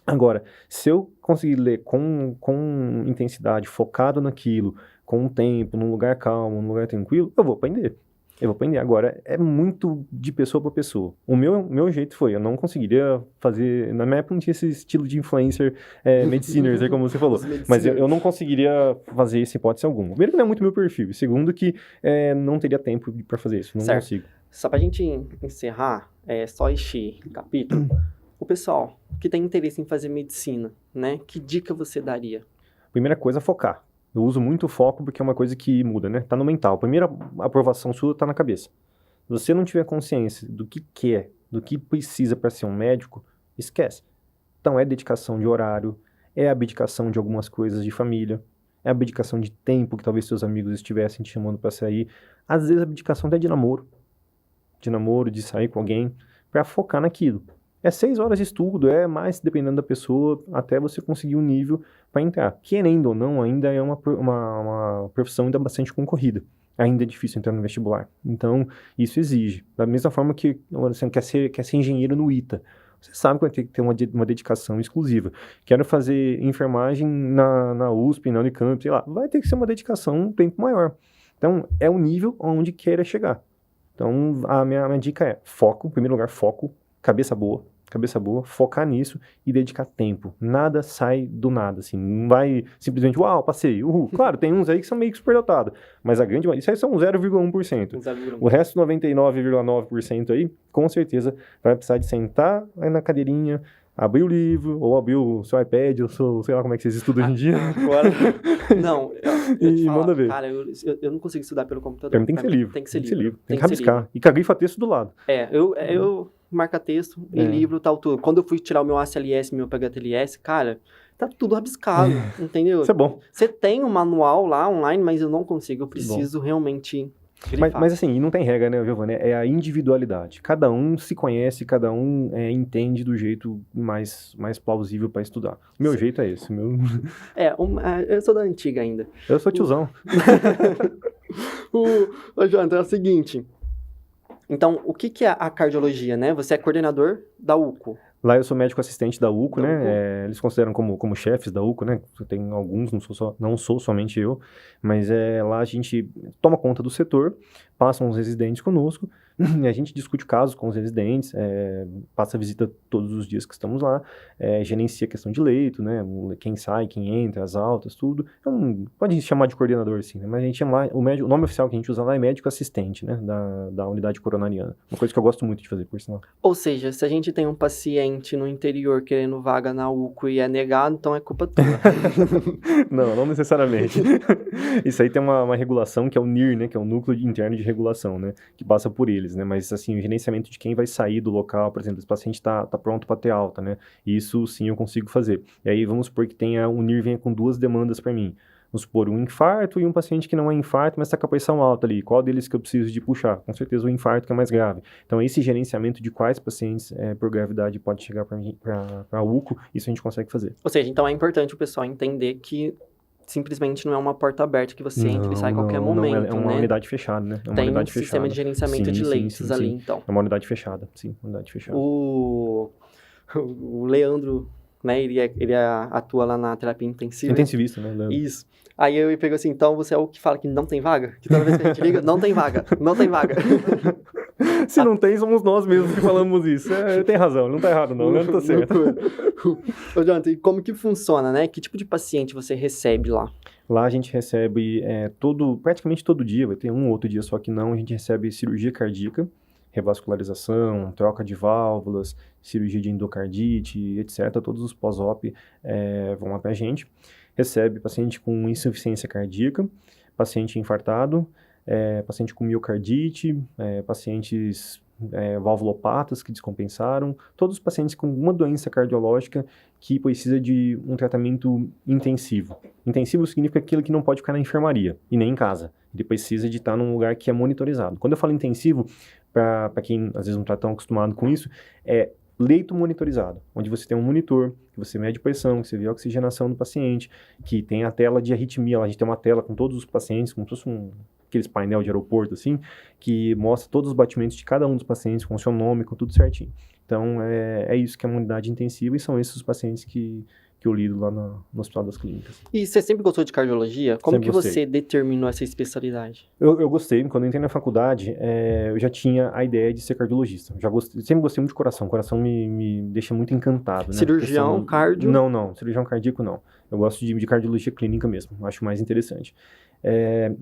Agora, se eu conseguir ler com intensidade, focado naquilo, com um tempo, num lugar calmo, num lugar tranquilo, eu vou aprender. Agora, é muito de pessoa para pessoa. O meu jeito foi, eu não conseguiria fazer... Na minha época não tinha esse estilo de influencer mediciners, como você falou. Mas eu não conseguiria fazer isso em hipótese alguma. Primeiro que não é muito meu perfil. E segundo que não teria tempo para fazer isso. Não consigo. Só pra gente encerrar, só este capítulo. O pessoal que tem interesse em fazer medicina, né? Que dica você daria? Primeira coisa, focar. Eu uso muito o foco porque é uma coisa que muda, né? Tá no mental. A primeira aprovação sua tá na cabeça. Se você não tiver consciência do que quer, do que precisa para ser um médico, esquece. Então é dedicação de horário, é abdicação de algumas coisas de família, é abdicação de tempo que talvez seus amigos estivessem te chamando para sair, às vezes abdicação até de namoro, de sair com alguém, para focar naquilo. É 6 horas de estudo, é mais, dependendo da pessoa, até você conseguir um nível para entrar. Querendo ou não, ainda é uma profissão ainda bastante concorrida. Ainda é difícil entrar no vestibular. Então, isso exige. Da mesma forma que você quer ser engenheiro no ITA. Você sabe que vai ter que ter uma dedicação exclusiva. Quero fazer enfermagem na USP, na Unicamp, sei lá. Vai ter que ser uma dedicação um tempo maior. Então, é o nível onde queira chegar. Então, a minha dica é foco, em primeiro lugar, foco, cabeça boa, focar nisso e dedicar tempo. Nada sai do nada, assim, não vai simplesmente, uau, passei, uhul. Claro, tem uns aí que são meio que superdotados, mas a grande maioria, isso aí são 0,1%. O resto, 99,9% aí, com certeza, vai precisar de sentar aí na cadeirinha, abrir o livro, ou abrir o seu iPad, ou sei lá como é que vocês estudam hoje em dia. Agora, não, eu te manda ver. Cara, eu não consigo estudar pelo computador. Pra mim tem que ser livro. Tem que ser livro. Tem que rabiscar. E caguifa texto do lado. Eu marca texto e livro, tal, tudo. Quando eu fui tirar o meu ACLS, meu PHTLS, cara, tá tudo rabiscado, entendeu? Isso é bom. Você tem um manual lá online, mas eu não consigo. Eu preciso realmente grifar. Mas assim, não tem regra, né, Giovanni? É a individualidade. Cada um se conhece, cada um entende do jeito mais plausível para estudar. O meu jeito é esse. Eu sou da antiga ainda. Eu sou tiozão. Ô, Jonathan, é o seguinte. Então, o que é a cardiologia, né? Você é coordenador da UCO. Lá eu sou médico assistente da UCO, né? Eles consideram como chefes da UCO, né? Tem alguns, não sou somente eu, mas lá a gente toma conta do setor, passam os residentes conosco, e a gente discute casos com os residentes, passa visita todos os dias que estamos lá, gerencia a questão de leito, né? Quem sai, quem entra, as altas, tudo. Então, pode chamar de coordenador, assim, né? Mas a gente chama lá, o nome oficial que a gente usa lá é médico assistente, né? Da unidade coronariana. Uma coisa que eu gosto muito de fazer, por sinal. Ou seja, se a gente tem um paciente no interior querendo vaga na UCO e é negado, então é culpa tua. Não necessariamente. Isso aí tem uma regulação que é o NIR, né? Que é o Núcleo Interno de Regulação, né? Que passa por eles, né? Mas, assim, o gerenciamento de quem vai sair do local, por exemplo, esse paciente tá pronto para ter alta, né? Isso, sim, eu consigo fazer. E aí, vamos supor que o NIR venha com 2 demandas para mim. Vamos supor, um infarto e um paciente que não é infarto, mas está com a pressão alta ali. Qual deles que eu preciso de puxar? Com certeza o infarto que é mais grave. Então, esse gerenciamento de quais pacientes por gravidade pode chegar para a UCO, isso a gente consegue fazer. Ou seja, então é importante o pessoal entender que simplesmente não é uma porta aberta que você entra e sai a qualquer momento, é uma unidade fechada, né? É uma Tem unidade um sistema de gerenciamento de leitos ali, então. É uma unidade fechada, sim, unidade fechada. O Leandro, né, ele atua lá na terapia intensiva. Intensivista, né, Leandro? Isso. Aí eu pego assim, então você é o que fala que não tem vaga? Que toda vez que a gente liga, não tem vaga. Se não tem, somos nós mesmos que falamos isso. Tem razão, não tá errado não, não tá certo. Ô, Jonathan, e como que funciona, né? Que tipo de paciente você recebe lá? Lá a gente recebe praticamente todo dia, vai ter um ou outro dia só que não, a gente recebe cirurgia cardíaca, revascularização, troca de válvulas, cirurgia de endocardite, etc. Todos os pós-op vão lá pra gente. Recebe paciente com insuficiência cardíaca, paciente infartado, paciente com miocardite, pacientes valvulopatas que descompensaram, todos os pacientes com uma doença cardiológica que precisa de um tratamento intensivo. Intensivo significa aquilo que não pode ficar na enfermaria e nem em casa. Ele precisa de estar num lugar que é monitorizado. Quando eu falo intensivo, para quem às vezes não está tão acostumado com isso, é leito monitorizado, onde você tem um monitor, que você mede pressão, que você vê a oxigenação do paciente, que tem a tela de arritmia, lá a gente tem uma tela com todos os pacientes, como se fosse aqueles painel de aeroporto, assim, que mostra todos os batimentos de cada um dos pacientes, com o seu nome, com tudo certinho. Então, é isso que é uma unidade intensiva e são esses os pacientes que eu lido lá no Hospital das Clínicas. E você sempre gostou de cardiologia? Como sempre que gostei. Você determinou essa especialidade? Eu gostei. Quando eu entrei na faculdade, eu já tinha a ideia de ser cardiologista. Sempre gostei muito de coração. O coração me deixa muito encantado. Né? Cirurgião, cardio? Não. Cirurgião cardíaco, não. Eu gosto de cardiologia clínica mesmo. Acho mais interessante.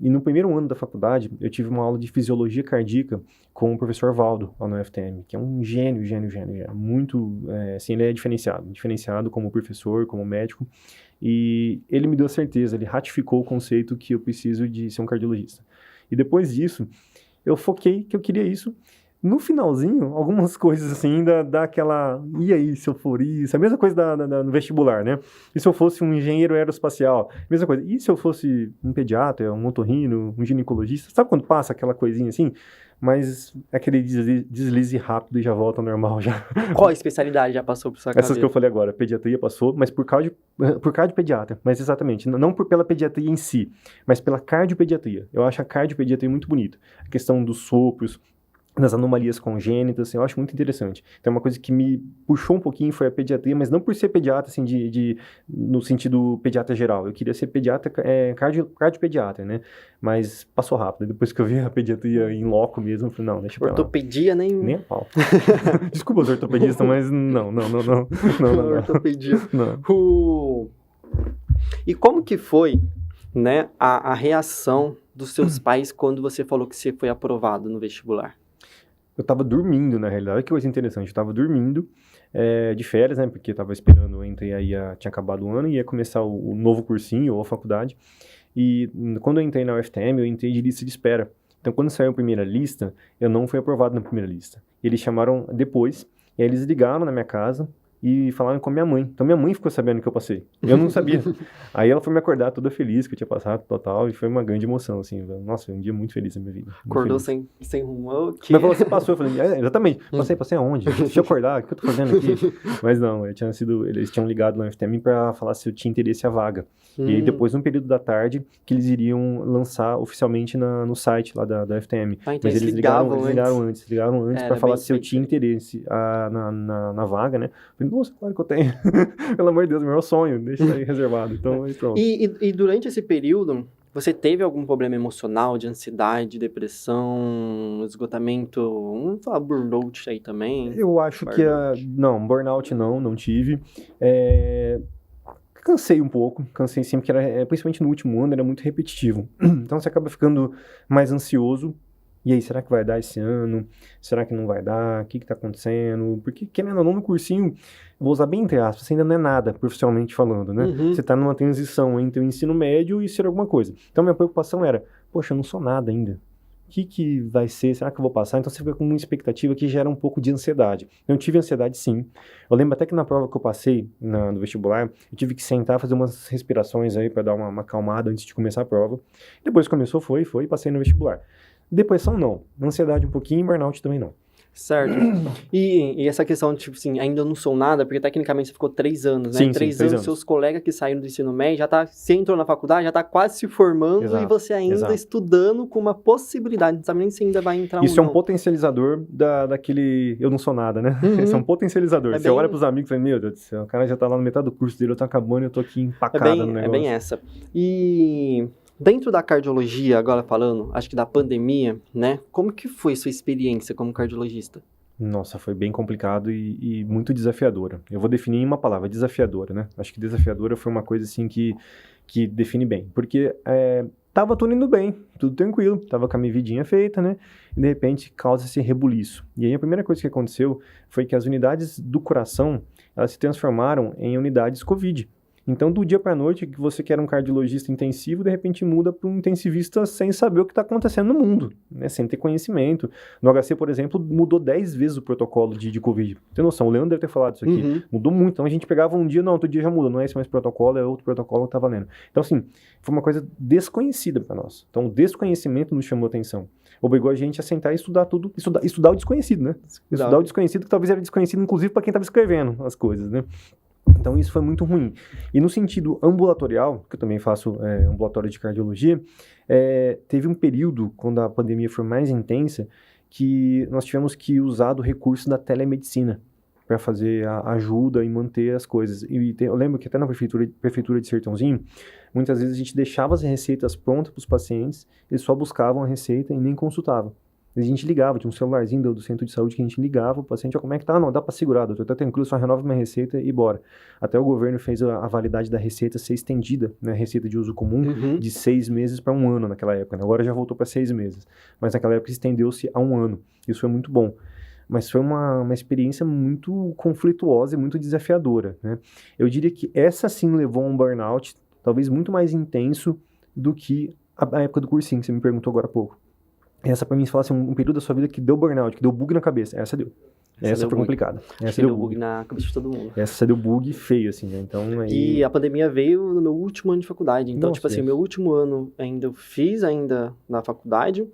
E no primeiro ano da faculdade, eu tive uma aula de fisiologia cardíaca com o professor Valdo, lá no UFTM, que é um gênio. Muito, assim, ele é diferenciado como professor, como médico, e ele me deu a certeza, ele ratificou o conceito que eu preciso de ser um cardiologista. E depois disso, eu foquei que eu queria isso, No finalzinho, algumas coisas assim ainda dá aquela... E aí, se eu for isso? A mesma coisa no vestibular, né? E se eu fosse um engenheiro aeroespacial? Mesma coisa. E se eu fosse um pediatra, um otorrino, um ginecologista? Sabe quando passa aquela coisinha assim? Mas aquele deslize rápido e já volta ao normal já. Qual especialidade já passou por sua cabeça? Essas que eu falei agora. Pediatria passou, mas por causa de pediatra. Mas exatamente. Não pela pediatria em si, mas pela cardiopediatria. Eu acho a cardiopediatria muito bonita. A questão dos sopros, nas anomalias congênitas, eu acho muito interessante. Então, uma coisa que me puxou um pouquinho foi a pediatria, mas não por ser pediatra, assim, no sentido pediatra geral. Eu queria ser pediatra, cardiopediatra, né? Mas passou rápido. Depois que eu vi a pediatria em loco mesmo, eu falei, não, deixa pra lá. Ortopedia nem a pau. Desculpa os ortopedistas, mas não. Ortopedia. Não. E como que foi, né, a reação dos seus pais quando você falou que você foi aprovado no vestibular? Eu tava dormindo, na realidade. Olha que coisa interessante. Eu tava dormindo de férias, né? Porque eu tava esperando, eu entrei aí, tinha acabado o ano e ia começar o novo cursinho ou a faculdade. E quando eu entrei na UFTM, eu entrei de lista de espera. Então, quando saiu a primeira lista, eu não fui aprovado na primeira lista. Eles chamaram depois, e aí eles ligaram na minha casa e falaram com a minha mãe. Então, minha mãe ficou sabendo que eu passei. Eu não sabia. Aí ela foi me acordar toda feliz que eu tinha passado, total, e foi uma grande emoção, assim. Nossa, foi um dia muito feliz na minha vida. Acordou sem rumo? Mas você passou, eu falei, exatamente. Passei aonde? Deixa eu acordar, o que eu tô fazendo aqui? Mas não, eles tinham ligado no FTM pra falar se eu tinha interesse a vaga. E aí depois, no período da tarde, que eles iriam lançar oficialmente no site lá da FTM. Ah, então mas eles ligaram antes pra falar se eu tinha interesse na vaga, né? Falei, nossa, claro que eu tenho. Pelo amor de Deus, meu sonho, deixa aí reservado. Então, aí pronto. E durante esse período, você teve algum problema emocional, de ansiedade, depressão, esgotamento, vamos falar burnout aí também? Eu acho que não, burnout não tive. Cansei um pouco, sempre, que era, principalmente no último ano, era muito repetitivo. Então você acaba ficando mais ansioso. E aí, será que vai dar esse ano? Será que não vai dar? O que tá acontecendo? Porque, querendo ou não, no cursinho, vou usar bem entre aspas, você ainda não é nada, profissionalmente falando, né? Você tá numa transição entre o ensino médio e ser alguma coisa. Então, minha preocupação era, poxa, eu não sou nada ainda. O que vai ser? Será que eu vou passar? Então, você fica com uma expectativa que gera um pouco de ansiedade. Eu tive ansiedade, sim. Eu lembro até que na prova que eu passei no vestibular, eu tive que sentar, fazer umas respirações aí para dar uma acalmada antes de começar a prova. Depois que começou, foi e passei no vestibular. Depressão, não. Ansiedade um pouquinho e burnout também não. Certo. E essa questão de, tipo assim, ainda não sou nada, porque tecnicamente você ficou 3 anos, né? Sim, 3 anos, seus colegas que saíram do ensino médio, você entrou na faculdade, já tá quase se formando, Exato, e você ainda estudando com uma possibilidade, não sabe nem se ainda vai entrar Isso ou não. É um potencializador daquele eu não sou nada, né? Isso é um potencializador. Você olha pros amigos e fala, meu Deus do céu, o cara já tá lá no metade do curso dele, eu tô acabando e eu tô aqui empacado no negócio. É bem essa. E dentro da cardiologia, agora falando, acho que da pandemia, né? Como que foi sua experiência como cardiologista? Nossa, foi bem complicado e muito desafiadora. Eu vou definir em uma palavra, desafiadora, né? Acho que desafiadora foi uma coisa, assim, que define bem. Porque tava tudo indo bem, tudo tranquilo, tava com a minha vidinha feita, né? E, de repente, causa esse rebuliço. E aí, a primeira coisa que aconteceu foi que as unidades do coração, elas se transformaram em unidades COVID. Então, do dia para a noite, que você que era um cardiologista intensivo, de repente muda para um intensivista sem saber o que está acontecendo no mundo, né? Sem ter conhecimento. No HC, por exemplo, mudou 10 vezes o protocolo de Covid. Tem noção, o Leandro deve ter falado isso aqui. Mudou muito. Então, a gente pegava um dia, não, outro dia já muda. Não é esse mais protocolo, é outro protocolo que está valendo. Então, assim, foi uma coisa desconhecida para nós. Então, o desconhecimento nos chamou atenção. Obrigou a gente a sentar e estudar tudo, estudar o desconhecido, né? Estudar o desconhecido, que talvez era desconhecido, inclusive, para quem estava escrevendo as coisas, né? Então, isso foi muito ruim. E no sentido ambulatorial, que eu também faço ambulatório de cardiologia, teve um período, quando a pandemia foi mais intensa, que nós tivemos que usar do recurso da telemedicina para fazer a ajuda e manter as coisas. Eu lembro que até na prefeitura de Sertãozinho, muitas vezes a gente deixava as receitas prontas para os pacientes, eles só buscavam a receita e nem consultavam. A gente ligava, tinha um celularzinho do centro de saúde que a gente ligava, o paciente, como é que tá? Não, dá para segurar, doutor, tá tranquilo, só renova minha receita e bora. Até o governo fez a validade da receita ser estendida, né, receita de uso comum, de 6 meses para 1 ano naquela época, né? Agora já voltou para 6 meses, mas naquela época estendeu-se a 1 ano, isso foi muito bom. Mas foi uma experiência muito conflituosa e muito desafiadora, né? Eu diria que essa sim levou a um burnout, talvez muito mais intenso do que a época do cursinho, que você me perguntou agora há pouco. Essa pra mim, se falasse um período da sua vida que deu burnout, que deu bug na cabeça. Essa deu. Essa deu foi bug. complicada. Acho Essa que deu deu bug. bug na cabeça de todo mundo. Essa deu bug feio, assim, né? Então, aí... E a pandemia veio no meu último ano de faculdade. Então, Nossa, tipo assim, Deus. meu último ano eu fiz ainda na faculdade,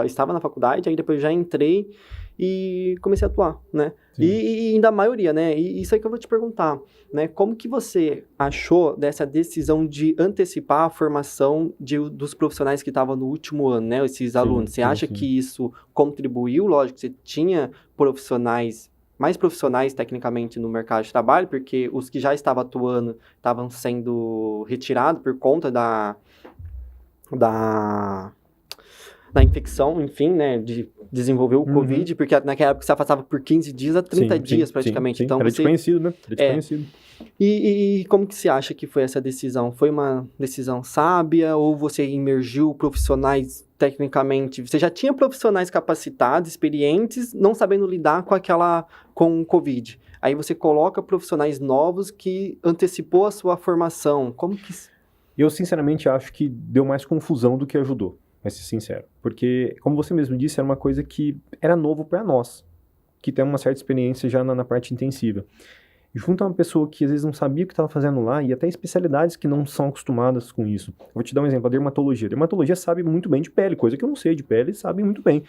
estava na faculdade, aí depois já entrei e comecei a atuar, né? Sim. E ainda a maioria, né? E isso aí que eu vou te perguntar, né? Como que você achou dessa decisão de antecipar a formação dos profissionais que estavam no último ano, né? Esses alunos. Você acha sim. que isso contribuiu? Lógico, você tinha mais profissionais tecnicamente no mercado de trabalho, porque os que já estavam atuando estavam sendo retirados por conta da infecção, enfim, né, de desenvolver o Covid, porque naquela época você afastava por 15 dias a 30 dias praticamente. Sim. Então, Era desconhecido, né? Era desconhecido. E como que você acha que foi essa decisão? Foi uma decisão sábia ou você imergiu profissionais tecnicamente? Você já tinha profissionais capacitados, experientes, não sabendo lidar com o Covid. Aí você coloca profissionais novos que antecipou a sua formação. Como que... Eu, sinceramente, acho que deu mais confusão do que ajudou, pra ser sincero. Porque, como você mesmo disse, era uma coisa que era novo para nós, que tem uma certa experiência já na parte intensiva. Junto a uma pessoa que às vezes não sabia o que estava fazendo lá, e até especialidades que não são acostumadas com isso. Vou te dar um exemplo, a dermatologia. A dermatologia sabe muito bem de pele, coisa que eu não sei de pele, sabem muito bem.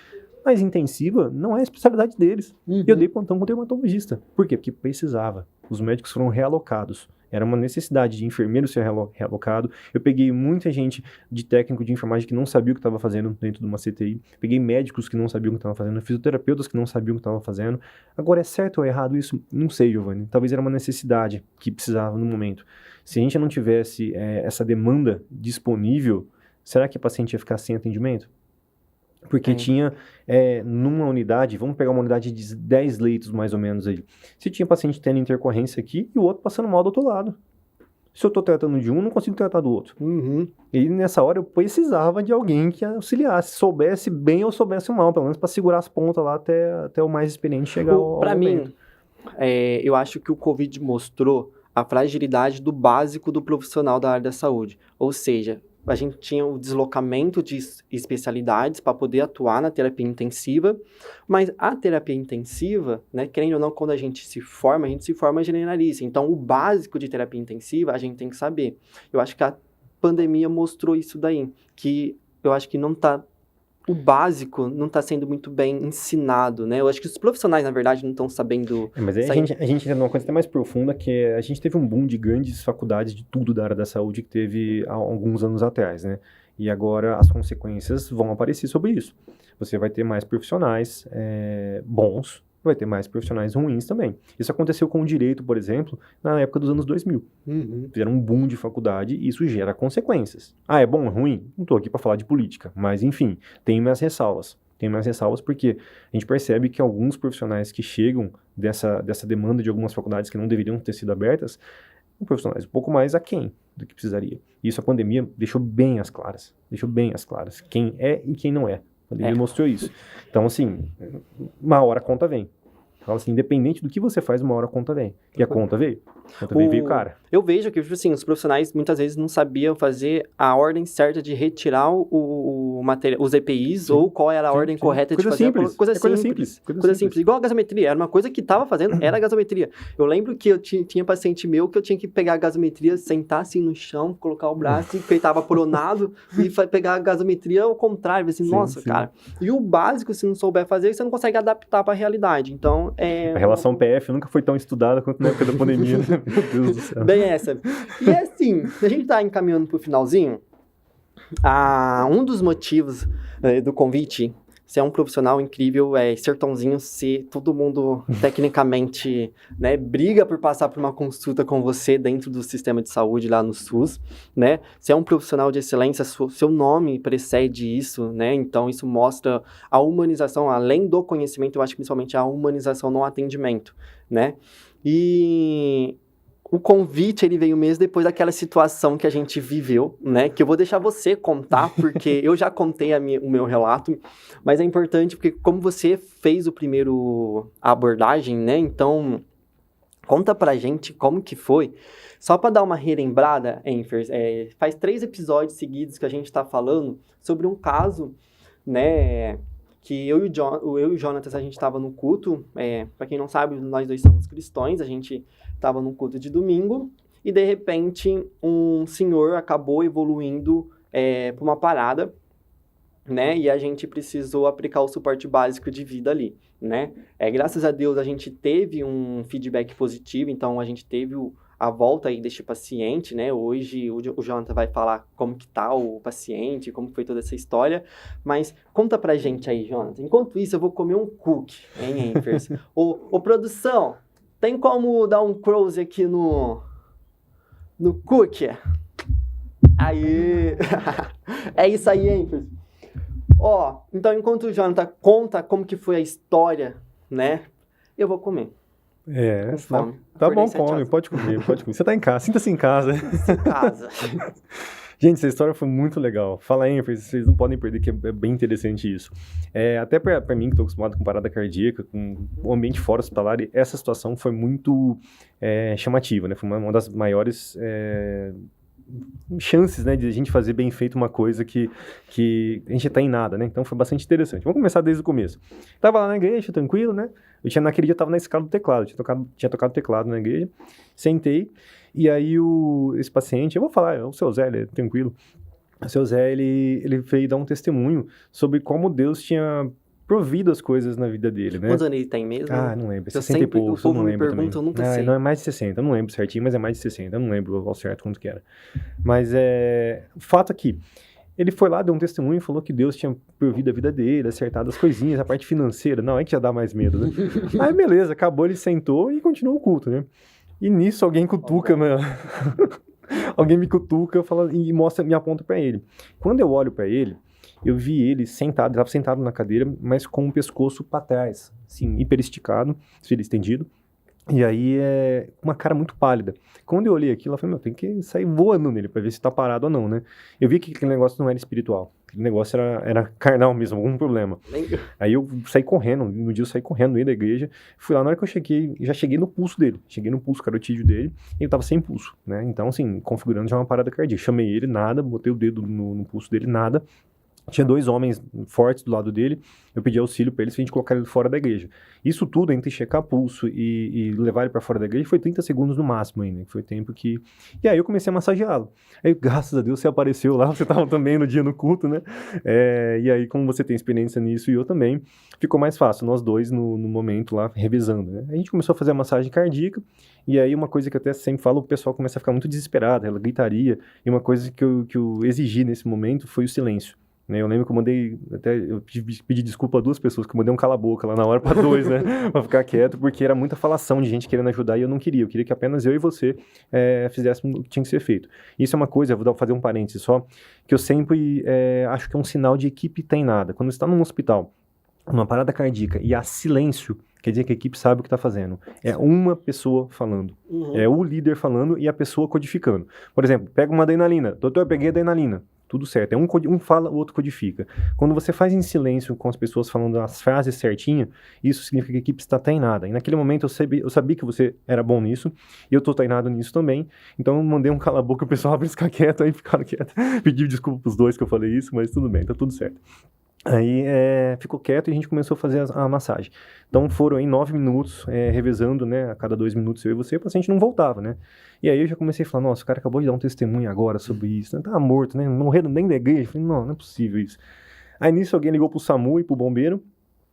Mas intensiva não é a especialidade deles. E eu dei plantão com dermatologista. Por quê? Porque precisava. Os médicos foram realocados. Era uma necessidade de enfermeiro ser realocado. Eu peguei muita gente de técnico de enfermagem que não sabia o que estava fazendo dentro de uma CTI. Peguei médicos que não sabiam o que estavam fazendo. Fisioterapeutas que não sabiam o que estavam fazendo. Agora, é certo ou errado isso? Não sei, Giovanni. Talvez era uma necessidade que precisava no momento. Se a gente não tivesse essa demanda disponível, será que o paciente ia ficar sem atendimento? Porque tinha, numa unidade, vamos pegar uma unidade de 10 leitos mais ou menos aí. Se tinha paciente tendo intercorrência aqui e o outro passando mal do outro lado. Se eu estou tratando de um, não consigo tratar do outro. E nessa hora eu precisava de alguém que auxiliasse, soubesse bem ou soubesse mal, pelo menos para segurar as pontas lá até o mais experiente chegar ao Para momento. mim, eu acho que o Covid mostrou a fragilidade do básico do profissional da área da saúde. Ou seja, a gente tinha o deslocamento de especialidades para poder atuar na terapia intensiva, mas a terapia intensiva, né, querendo ou não, quando a gente se forma generalista. Então, o básico de terapia intensiva, a gente tem que saber. Eu acho que a pandemia mostrou isso daí, que eu acho que o básico não está sendo muito bem ensinado, né? Eu acho que os profissionais, na verdade, não estão sabendo... Mas aí a gente entra numa coisa até mais profunda, que a gente teve um boom de grandes faculdades de tudo da área da saúde que teve há alguns anos atrás, né? E agora as consequências vão aparecer sobre isso. Você vai ter mais profissionais bons, vai ter mais profissionais ruins também. Isso aconteceu com o direito, por exemplo, na época dos anos 2000. Fizeram um boom de faculdade e isso gera consequências. Ah, é bom, é ruim? Não estou aqui para falar de política, mas enfim, tem minhas ressalvas. Tem mais ressalvas porque a gente percebe que alguns profissionais que chegam dessa demanda de algumas faculdades que não deveriam ter sido abertas, são profissionais um pouco mais aquém do que precisaria. E isso a pandemia deixou bem às claras. Quem é e quem não é. A pandemia mostrou isso. Então, assim, uma hora a conta vem. Fala assim, independente do que você faz, uma hora a conta vem. E a conta veio. A conta veio cara. Eu vejo que, tipo assim, os profissionais muitas vezes não sabiam fazer a ordem certa de retirar o material, os EPIs, ou qual era a ordem correta de fazer. Coisa simples. Igual a gasometria. Era uma coisa que estava fazendo, era a gasometria. Eu lembro que eu tinha paciente meu que eu tinha que pegar a gasometria, sentar assim no chão, colocar o braço, porque ele estava pronado, e pegar a gasometria ao contrário. Assim, nossa, cara. E o básico, se não souber fazer, você não consegue adaptar para a realidade. Então, a relação PF nunca foi tão estudada quanto na época da pandemia. Meu Deus do céu. Bem essa. E assim, a gente tá encaminhando pro finalzinho. Um dos motivos do convite, ser um profissional incrível, Sertãozinho, se todo mundo tecnicamente, né, briga por passar por uma consulta com você dentro do sistema de saúde lá no SUS, né? Você é um profissional de excelência, seu nome precede isso, né? Então isso mostra a humanização, além do conhecimento, eu acho que principalmente a humanização no atendimento, né? E o convite, ele veio mesmo depois daquela situação que a gente viveu, né? Que eu vou deixar você contar, porque eu já contei o meu relato, mas é importante porque como você fez a abordagem, né? Então, conta pra gente como que foi. Só para dar uma relembrada, Enfers, faz 3 episódios seguidos que a gente tá falando sobre um caso né, que eu e o Jonatas, a gente estava no culto, para quem não sabe, nós dois somos cristãos, a gente estava no culto de domingo, e de repente um senhor acabou evoluindo para uma parada, né, e a gente precisou aplicar o suporte básico de vida ali, né. Graças a Deus a gente teve um feedback positivo, então a gente teve a volta aí deste paciente, né? Hoje o Jonathan vai falar como que tá o paciente, como foi toda essa história, mas conta pra gente aí, Jonathan. Enquanto isso, eu vou comer um cookie, hein, Enfers? Ô, produção, tem como dar um close aqui no cookie? Aí, é isso aí, Enfers. Ó, então enquanto o Jonathan conta como que foi a história, né? Eu vou comer. Com fome. Tá bom, come, pode comer. Você tá em casa, sinta-se em casa. Em casa. Gente, essa história foi muito legal. Fala aí, vocês não podem perder, que é bem interessante isso. Até pra mim, que tô acostumado com parada cardíaca, com o ambiente fora hospitalar, essa situação foi muito chamativa, né? Foi uma das maiores chances, né, de a gente fazer bem feito uma coisa que a gente tá em nada, né? Então foi bastante interessante. Vamos começar desde o começo. Tava lá na igreja, tranquilo, né? Naquele dia eu tava na escala do teclado, tinha tocado teclado na igreja, sentei, e aí esse paciente, eu vou falar, o seu Zé, ele é tranquilo, o seu Zé, ele veio dar um testemunho sobre como Deus tinha provido as coisas na vida dele, né? Quantos anos ele tem mesmo? Não lembro, 60 e poucos, eu não lembro também. Eu nunca sei. Não, é mais de 60, eu não lembro certinho, mas é mais de 60, eu não lembro ao certo quanto que era. Mas o fato aqui, ele foi lá, deu um testemunho e falou que Deus tinha provido a vida dele, acertado as coisinhas, a parte financeira. Não, é que já dá mais medo, né? Aí beleza, acabou, ele sentou e continuou o culto, né? E nisso alguém cutuca, meu... alguém me cutuca e me aponta pra ele. Quando eu olho pra ele, eu vi ele sentado, ele estava sentado na cadeira, mas com o pescoço pra trás, assim, hiper esticado, estendido. E aí, uma cara muito pálida. Quando eu olhei aquilo, eu falei, tem que sair voando nele pra ver se tá parado ou não, né? Eu vi que aquele negócio não era espiritual. Aquele negócio era carnal mesmo, algum problema. Aí eu saí correndo, no dia eu saí correndo no meio da igreja. Fui lá, na hora que eu cheguei, já cheguei no pulso dele. Cheguei no pulso carotídeo dele, e ele tava sem pulso, né? Então, assim, configurando já uma parada cardíaca. Chamei ele, nada, botei o dedo no pulso dele, nada. Tinha 2 homens fortes do lado dele, eu pedi auxílio pra eles pra gente colocar ele fora da igreja. Isso tudo, entre checar pulso e levar ele pra fora da igreja, foi 30 segundos no máximo ainda, que foi o tempo que... E aí eu comecei a massageá-lo. Aí, graças a Deus, você apareceu lá, você tava também no dia no culto, né? E aí, como você tem experiência nisso e eu também, ficou mais fácil, nós dois no momento lá, revisando, né? A gente começou a fazer a massagem cardíaca, e aí uma coisa que eu até sempre falo, o pessoal começa a ficar muito desesperado, ela gritaria, e uma coisa que eu exigi nesse momento foi o silêncio. Eu lembro que eu mandei, eu pedi desculpa a 2 pessoas, que eu mandei um cala-boca lá na hora pra 2, né, pra ficar quieto, porque era muita falação de gente querendo ajudar e eu não queria, eu queria que apenas eu e você fizéssemos o que tinha que ser feito. Isso é uma coisa, eu vou fazer um parênteses só, que eu sempre acho que é um sinal de equipe treinada. Quando você está num hospital, numa parada cardíaca e há silêncio, quer dizer que a equipe sabe o que está fazendo. É uma pessoa falando. É o líder falando e a pessoa codificando. Por exemplo, pega uma adrenalina. Doutor, peguei a adrenalina. Tudo certo. Um fala, o outro codifica. Quando você faz em silêncio com as pessoas falando as frases certinhas, isso significa que a equipe está treinada. E naquele momento eu sabia que você era bom nisso, e eu estou treinado nisso também. Então eu mandei um cala-boca, o pessoal abriu ficar quieto, aí ficaram quietos. Pedi desculpa pros 2 que eu falei isso, mas tudo bem, tá tudo certo. Aí ficou quieto e a gente começou a fazer a massagem. Então foram aí 9 minutos revezando, né? A cada 2 minutos eu e você, o paciente não voltava, né? E aí eu já comecei a falar, nossa, o cara acabou de dar um testemunho agora sobre isso, né? Tava morto, né? Não morreram nem da igreja. Eu falei, não é possível isso. Aí nisso alguém ligou pro SAMU e pro bombeiro.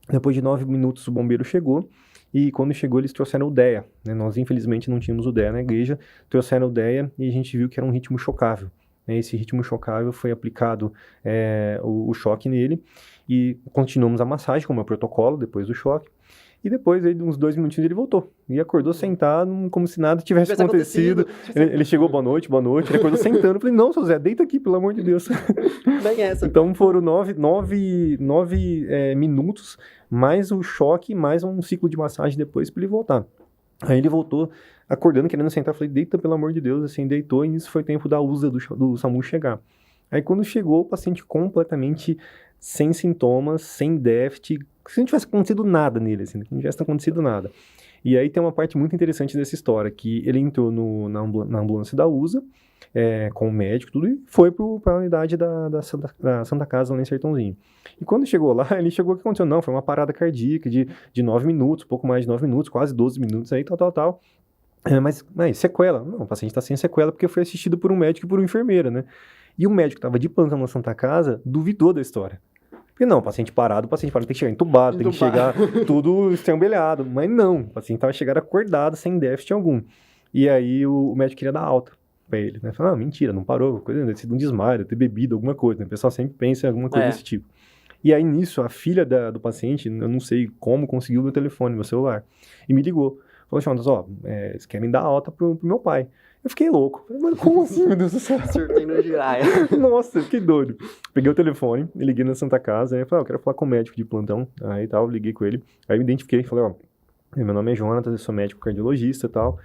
Depois de 9 minutos o bombeiro chegou. E quando chegou eles trouxeram o DEA, né? Nós infelizmente não tínhamos o DEA na igreja. Trouxeram o DEA e a gente viu que era um ritmo chocável. Esse ritmo chocável foi aplicado o choque nele e continuamos a massagem, como é o protocolo, depois do choque. E depois, uns 2 minutinhos, ele voltou. E acordou sentado, como se nada tivesse acontecido. Ele chegou, boa noite. Ele acordou sentando. Eu falei, não, seu Zé, deita aqui, pelo amor de Deus. Bem essa. Então foram 9 minutos, mais o choque, mais um ciclo de massagem depois para ele voltar. Aí ele voltou, acordando, querendo sentar. Eu falei, deita, pelo amor de Deus. Assim, deitou, e isso foi tempo da USA do SAMU chegar. Aí quando chegou, o paciente completamente sem sintomas, sem déficit, se não tivesse acontecido nada nele, assim, não tivesse acontecido nada. E aí tem uma parte muito interessante dessa história, que ele entrou na ambulância da USA, com o médico, tudo, e foi para a unidade da Santa Casa, lá em Sertãozinho. E quando chegou lá, ele chegou, o que aconteceu? Não, foi uma parada cardíaca de 9 minutos, pouco mais de 9 minutos, quase 12 minutos aí, tal. Mas sequela? Não, o paciente está sem sequela porque foi assistido por um médico e por uma enfermeira, né? E o médico que estava de plantão na Santa Casa duvidou da história. Porque não, o paciente parado tem que chegar entubado, tem que chegar tudo estrambelhado. Mas não, o paciente estava chegando acordado, sem déficit algum. E aí o médico queria dar alta pra ele, né? Falou, não, mentira, não parou, coisa, deve ter sido um desmaio, deve ter bebido alguma coisa, né? O pessoal sempre pensa em alguma coisa desse tipo. E aí nisso, a filha do paciente, eu não sei como, conseguiu o meu telefone, meu celular, e me ligou. Falou, Jonas, eles querem dar alta pro meu pai. Eu fiquei louco. Falei, mano, como assim, meu Deus do céu? Surtei no giraia. Nossa, eu fiquei doido. Peguei o telefone, liguei na Santa Casa, aí falei, eu quero falar com o médico de plantão. Aí tal, liguei com ele. Aí me identifiquei, falei, meu nome é Jonas, eu sou médico cardiologista e tal.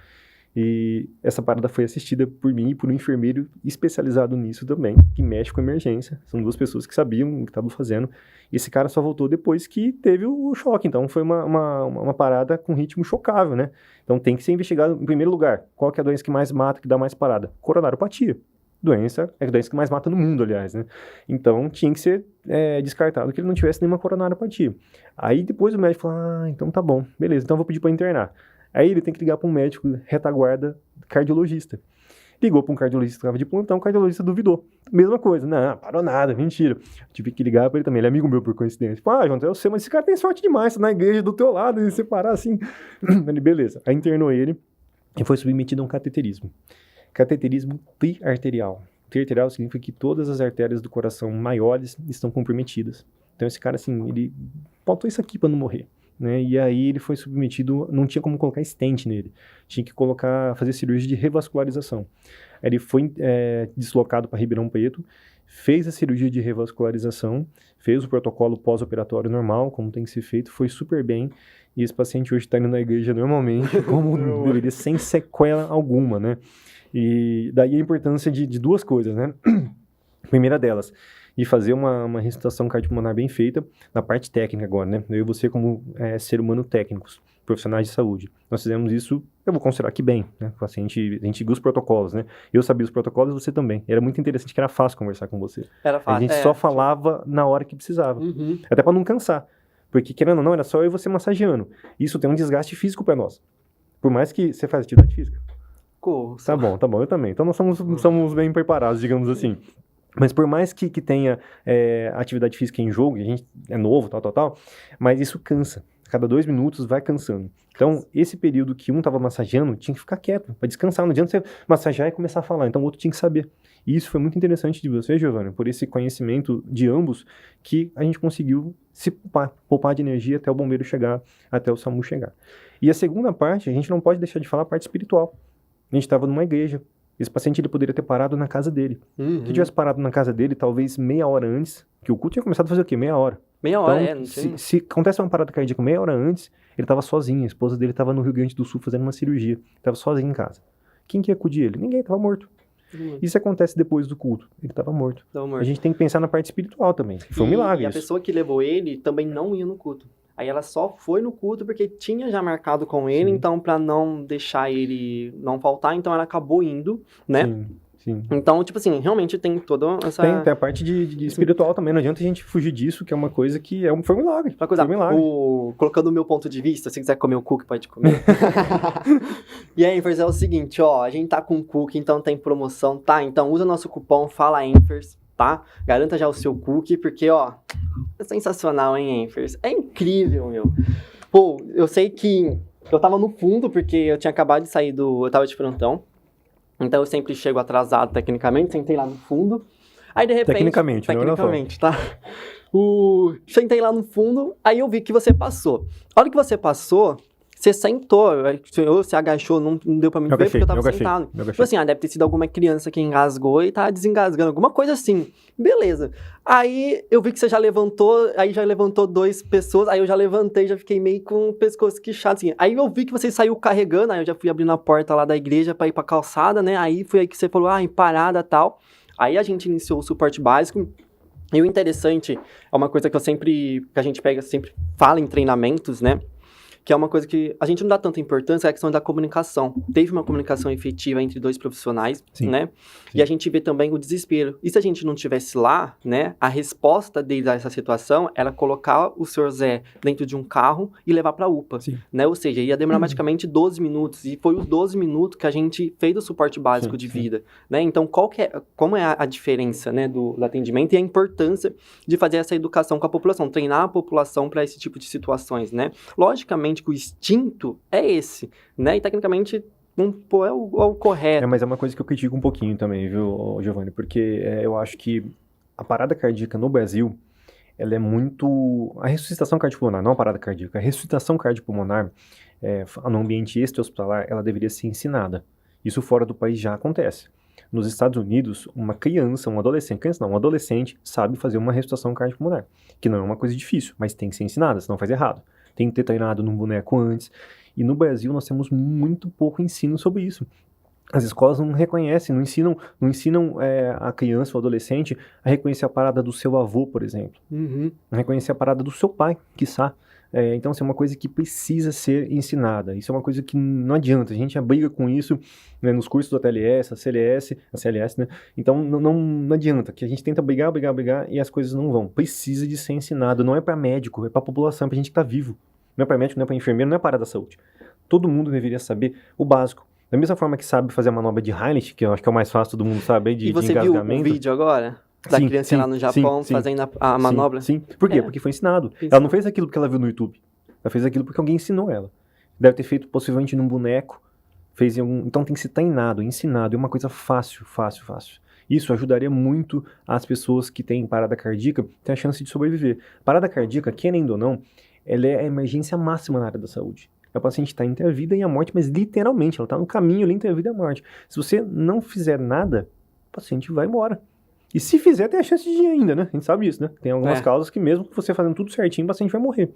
E essa parada foi assistida por mim e por um enfermeiro especializado nisso também, que mexe com emergência. São duas pessoas que sabiam o que estavam fazendo. E esse cara só voltou depois que teve o choque. Então foi uma parada com ritmo chocável, né? Então tem que ser investigado em primeiro lugar. Qual que é a doença que mais mata, que dá mais parada? Coronariopatia. É a doença que mais mata no mundo, aliás, né? Então tinha que ser descartado que ele não tivesse nenhuma coronariopatia. Aí depois o médico falou, então tá bom, beleza, então eu vou pedir para internar. Aí ele tem que ligar para um médico retaguarda cardiologista. Ligou para um cardiologista que estava de plantão, o cardiologista duvidou. Mesma coisa, não, parou nada, mentira. Tive que ligar para ele também, ele é amigo meu por coincidência. João, eu sei, mas esse cara tem sorte demais, tá na igreja do teu lado, e você parar assim. Ele, beleza. Aí internou ele e foi submetido a um cateterismo. Cateterismo triarterial. Triarterial significa que todas as artérias do coração maiores estão comprometidas. Então esse cara, assim, ele faltou isso aqui para não morrer. Né? E aí ele foi submetido, não tinha como colocar stent nele, tinha que fazer cirurgia de revascularização. Aí ele foi deslocado para Ribeirão Preto, fez a cirurgia de revascularização, fez o protocolo pós-operatório normal, como tem que ser feito, foi super bem, e esse paciente hoje está indo na igreja normalmente, como deveria, sem sequela alguma, né? E daí a importância de duas coisas, né? A primeira delas, de fazer uma ressuscitação cardiopulmonar bem feita na parte técnica agora, né? Eu e você como ser humano técnicos, profissionais de saúde. Nós fizemos isso, eu vou considerar que bem, né? A gente seguiu os protocolos, né? Eu sabia os protocolos, você também. Era muito interessante, que era fácil conversar com você. Era fácil. A gente só falava na hora que precisava. Uhum. Até para não cansar. Porque, querendo ou não, era só eu e você massageando. Isso tem um desgaste físico para nós. Por mais que você faça atividade física. Tá bom, eu também. Então nós somos bem preparados, digamos assim. Mas por mais que tenha atividade física em jogo, e a gente é novo, tal, mas isso cansa. Cada 2 minutos vai cansando. Então, esse período que um estava massageando, tinha que ficar quieto, para descansar. Não adianta você massagear e começar a falar. Então, o outro tinha que saber. E isso foi muito interessante de você, Giovanni, por esse conhecimento de ambos, que a gente conseguiu se poupar de energia até o bombeiro chegar, até o SAMU chegar. E a segunda parte, a gente não pode deixar de falar a parte espiritual. A gente estava numa igreja. Esse paciente ele poderia ter parado na casa dele. Uhum. Se tivesse parado na casa dele, talvez meia hora antes, que o culto tinha começado a fazer o quê? Meia hora. Meia hora, então, não tinha... se acontece uma parada cardíaca meia hora antes, ele estava sozinho. A esposa dele estava no Rio Grande do Sul fazendo uma cirurgia. Estava sozinho em casa. Quem que ia acudir ele? Ninguém, estava morto. Isso acontece depois do culto. Ele estava morto. A gente tem que pensar na parte espiritual também. Foi um milagre. E a pessoa que levou ele também não ia no culto. Aí ela só foi no culto porque tinha já marcado com ele, então pra não deixar ele não faltar, então ela acabou indo, né? Sim. Então, tipo assim, realmente tem toda essa... Tem a parte de espiritual também, não adianta a gente fugir disso, que é uma coisa que foi um milagre. Foi um milagre. Colocando o meu ponto de vista, se quiser comer o cookie, pode comer. E aí, Enfers, é o seguinte, a gente tá com cookie, então tem promoção, tá? Então usa nosso cupom, fala Enfers, tá? Garanta já o seu cookie, porque, é sensacional, hein, Enfers? É incrível, meu. Pô, eu sei que eu tava no fundo, porque eu tinha acabado de sair eu tava de plantão. Então eu sempre chego atrasado tecnicamente, sentei lá no fundo. Aí de repente... Tecnicamente, tá? Sentei lá no fundo, aí eu vi que você passou. A hora que você passou, você sentou, ou se agachou, não deu pra mim ver porque eu tava sentado. Tipo assim, deve ter sido alguma criança que engasgou e tá desengasgando, alguma coisa assim. Beleza. Aí eu vi que você já levantou, aí já levantou 2 pessoas, aí eu já levantei, já fiquei meio com o pescoço quichado, assim. Aí eu vi que você saiu carregando, aí eu já fui abrindo a porta lá da igreja pra ir pra calçada, né? Aí foi aí que você falou, em parada e tal. Aí a gente iniciou o suporte básico. E o interessante, é uma coisa que a gente sempre fala em treinamentos, né? que é uma coisa que a gente não dá tanta importância, é a questão da comunicação. Teve uma comunicação efetiva entre dois profissionais, Sim. né? Sim. E a gente vê também o desespero. E se a gente não tivesse lá, né, a resposta deles a essa situação era colocar o Sr. Zé dentro de um carro e levar para a UPA, Sim. né? Ou seja, ia demorar praticamente 12 minutos, e foi os 12 minutos que a gente fez o suporte básico de vida, né? Então, como é a diferença, né, do atendimento e a importância de fazer essa educação com a população, treinar a população para esse tipo de situações, né? Logicamente que o instinto é esse, né? E tecnicamente é o correto. Mas é uma coisa que eu critico um pouquinho também, viu, Giovanni? Porque eu acho que a parada cardíaca no Brasil, ela é muito... A ressuscitação cardiopulmonar, não a parada cardíaca, a ressuscitação cardiopulmonar no ambiente extra-hospitalar, ela deveria ser ensinada. Isso fora do país já acontece. Nos Estados Unidos, uma adolescente sabe fazer uma ressuscitação cardiopulmonar, que não é uma coisa difícil, mas tem que ser ensinada, senão faz errado. Tem que ter treinado num boneco antes. E no Brasil nós temos muito pouco ensino sobre isso. As escolas não reconhecem, não ensinam a criança ou adolescente a reconhecer a parada do seu avô, por exemplo. A reconhecer a parada do seu pai, quiçá. Então, isso é uma coisa que precisa ser ensinada. Isso é uma coisa que não adianta. A gente briga com isso, né, nos cursos da TLS, a CLS, né? Então, não adianta, que a gente tenta brigar e as coisas não vão. Precisa de ser ensinado. Não é para médico, é para população, é para gente que tá vivo. Não é para médico, não é para enfermeiro, não é para a área da saúde. Todo mundo deveria saber o básico. Da mesma forma que sabe fazer a manobra de Heimlich, que eu acho que é o mais fácil todo mundo saber, de engasgamento. E você viu o vídeo agora? Da criança lá no Japão fazendo a manobra? Sim. Por quê? Porque foi ensinado. Ela não fez aquilo porque ela viu no YouTube. Ela fez aquilo porque alguém ensinou ela. Deve ter feito possivelmente num boneco. Então tem que ser treinado, ensinado. É uma coisa fácil. Isso ajudaria muito as pessoas que têm parada cardíaca ter a chance de sobreviver. Parada cardíaca, querendo ou não, ela é a emergência máxima na área da saúde. A paciente está entre a vida e a morte, mas literalmente, ela está no caminho ali entre a vida e a morte. Se você não fizer nada, o paciente vai embora. E se fizer, tem a chance de ir ainda, né? A gente sabe isso, né? Tem algumas causas que mesmo você fazendo tudo certinho, o paciente vai morrer.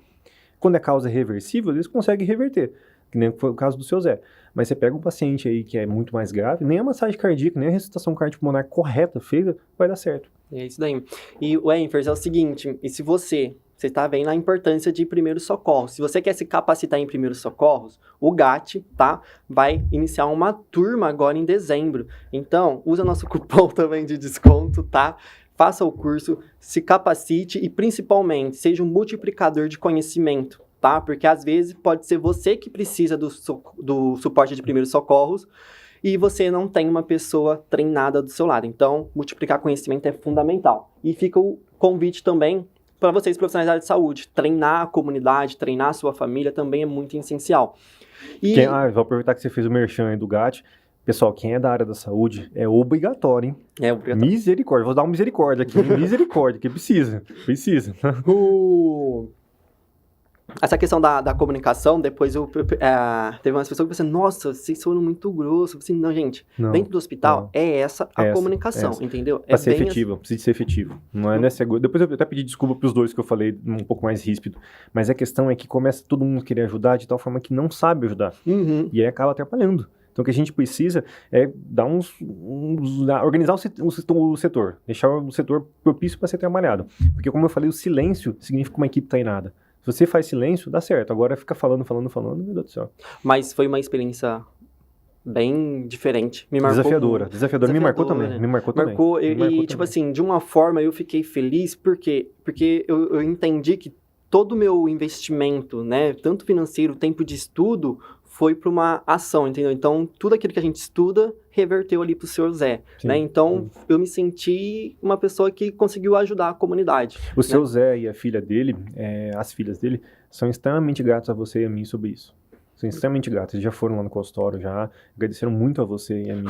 Quando é causa reversível, eles conseguem reverter, que nem foi o caso do seu Zé. Mas você pega um paciente aí que é muito mais grave, nem a massagem cardíaca, nem a ressuscitação cardiopulmonar correta feita, vai dar certo. É isso daí. E o Enfers é o seguinte, e se você está vendo a importância de primeiros socorros. Se você quer se capacitar em primeiros socorros, o GAT, tá? Vai iniciar uma turma agora em dezembro. Então, usa nosso cupom também de desconto, tá? Faça o curso, se capacite e, principalmente, seja um multiplicador de conhecimento, tá? Porque, às vezes, pode ser você que precisa do suporte de primeiros socorros e você não tem uma pessoa treinada do seu lado. Então, multiplicar conhecimento é fundamental. E fica o convite também para vocês, profissionais da área de saúde. Treinar a comunidade, treinar a sua família também é muito essencial. Vou aproveitar que você fez o merchan aí do GAT. Pessoal, quem é da área da saúde é obrigatório, hein? É obrigatório. Misericórdia. Vou dar uma misericórdia aqui. Misericórdia, que precisa. Essa questão da comunicação, depois teve umas pessoas que pensaram, nossa, vocês foram muito grossos. Eu falei assim, não, gente, dentro do hospital é essa a comunicação, entendeu? Pra ser efetivo, precisa ser efetivo. Não é nessa... Depois eu até pedi desculpa pros dois que eu falei um pouco mais ríspido, mas a questão é que começa todo mundo querer ajudar de tal forma que não sabe ajudar. E aí acaba atrapalhando. Então o que a gente precisa é dar organizar o setor, deixar o setor propício para ser trabalhado. Porque como eu falei, o silêncio significa uma equipe treinada. Se você faz silêncio, dá certo. Agora fica falando, meu Deus do céu. Mas foi uma experiência bem diferente. Me marcou Desafiadora. Me marcou também. E tipo assim, de uma forma eu fiquei feliz porque eu entendi que todo o meu investimento, né, tanto financeiro, tempo de estudo, foi para uma ação, entendeu? Então, tudo aquilo que a gente estuda reverteu ali pro Sr. Zé, né? Então, eu me senti uma pessoa que conseguiu ajudar a comunidade. O Sr. Zé e a filha dele, as filhas dele, são extremamente gratos a você e a mim sobre isso. São extremamente gratos. Eles já foram lá no consultório, já agradeceram muito a você e a mim.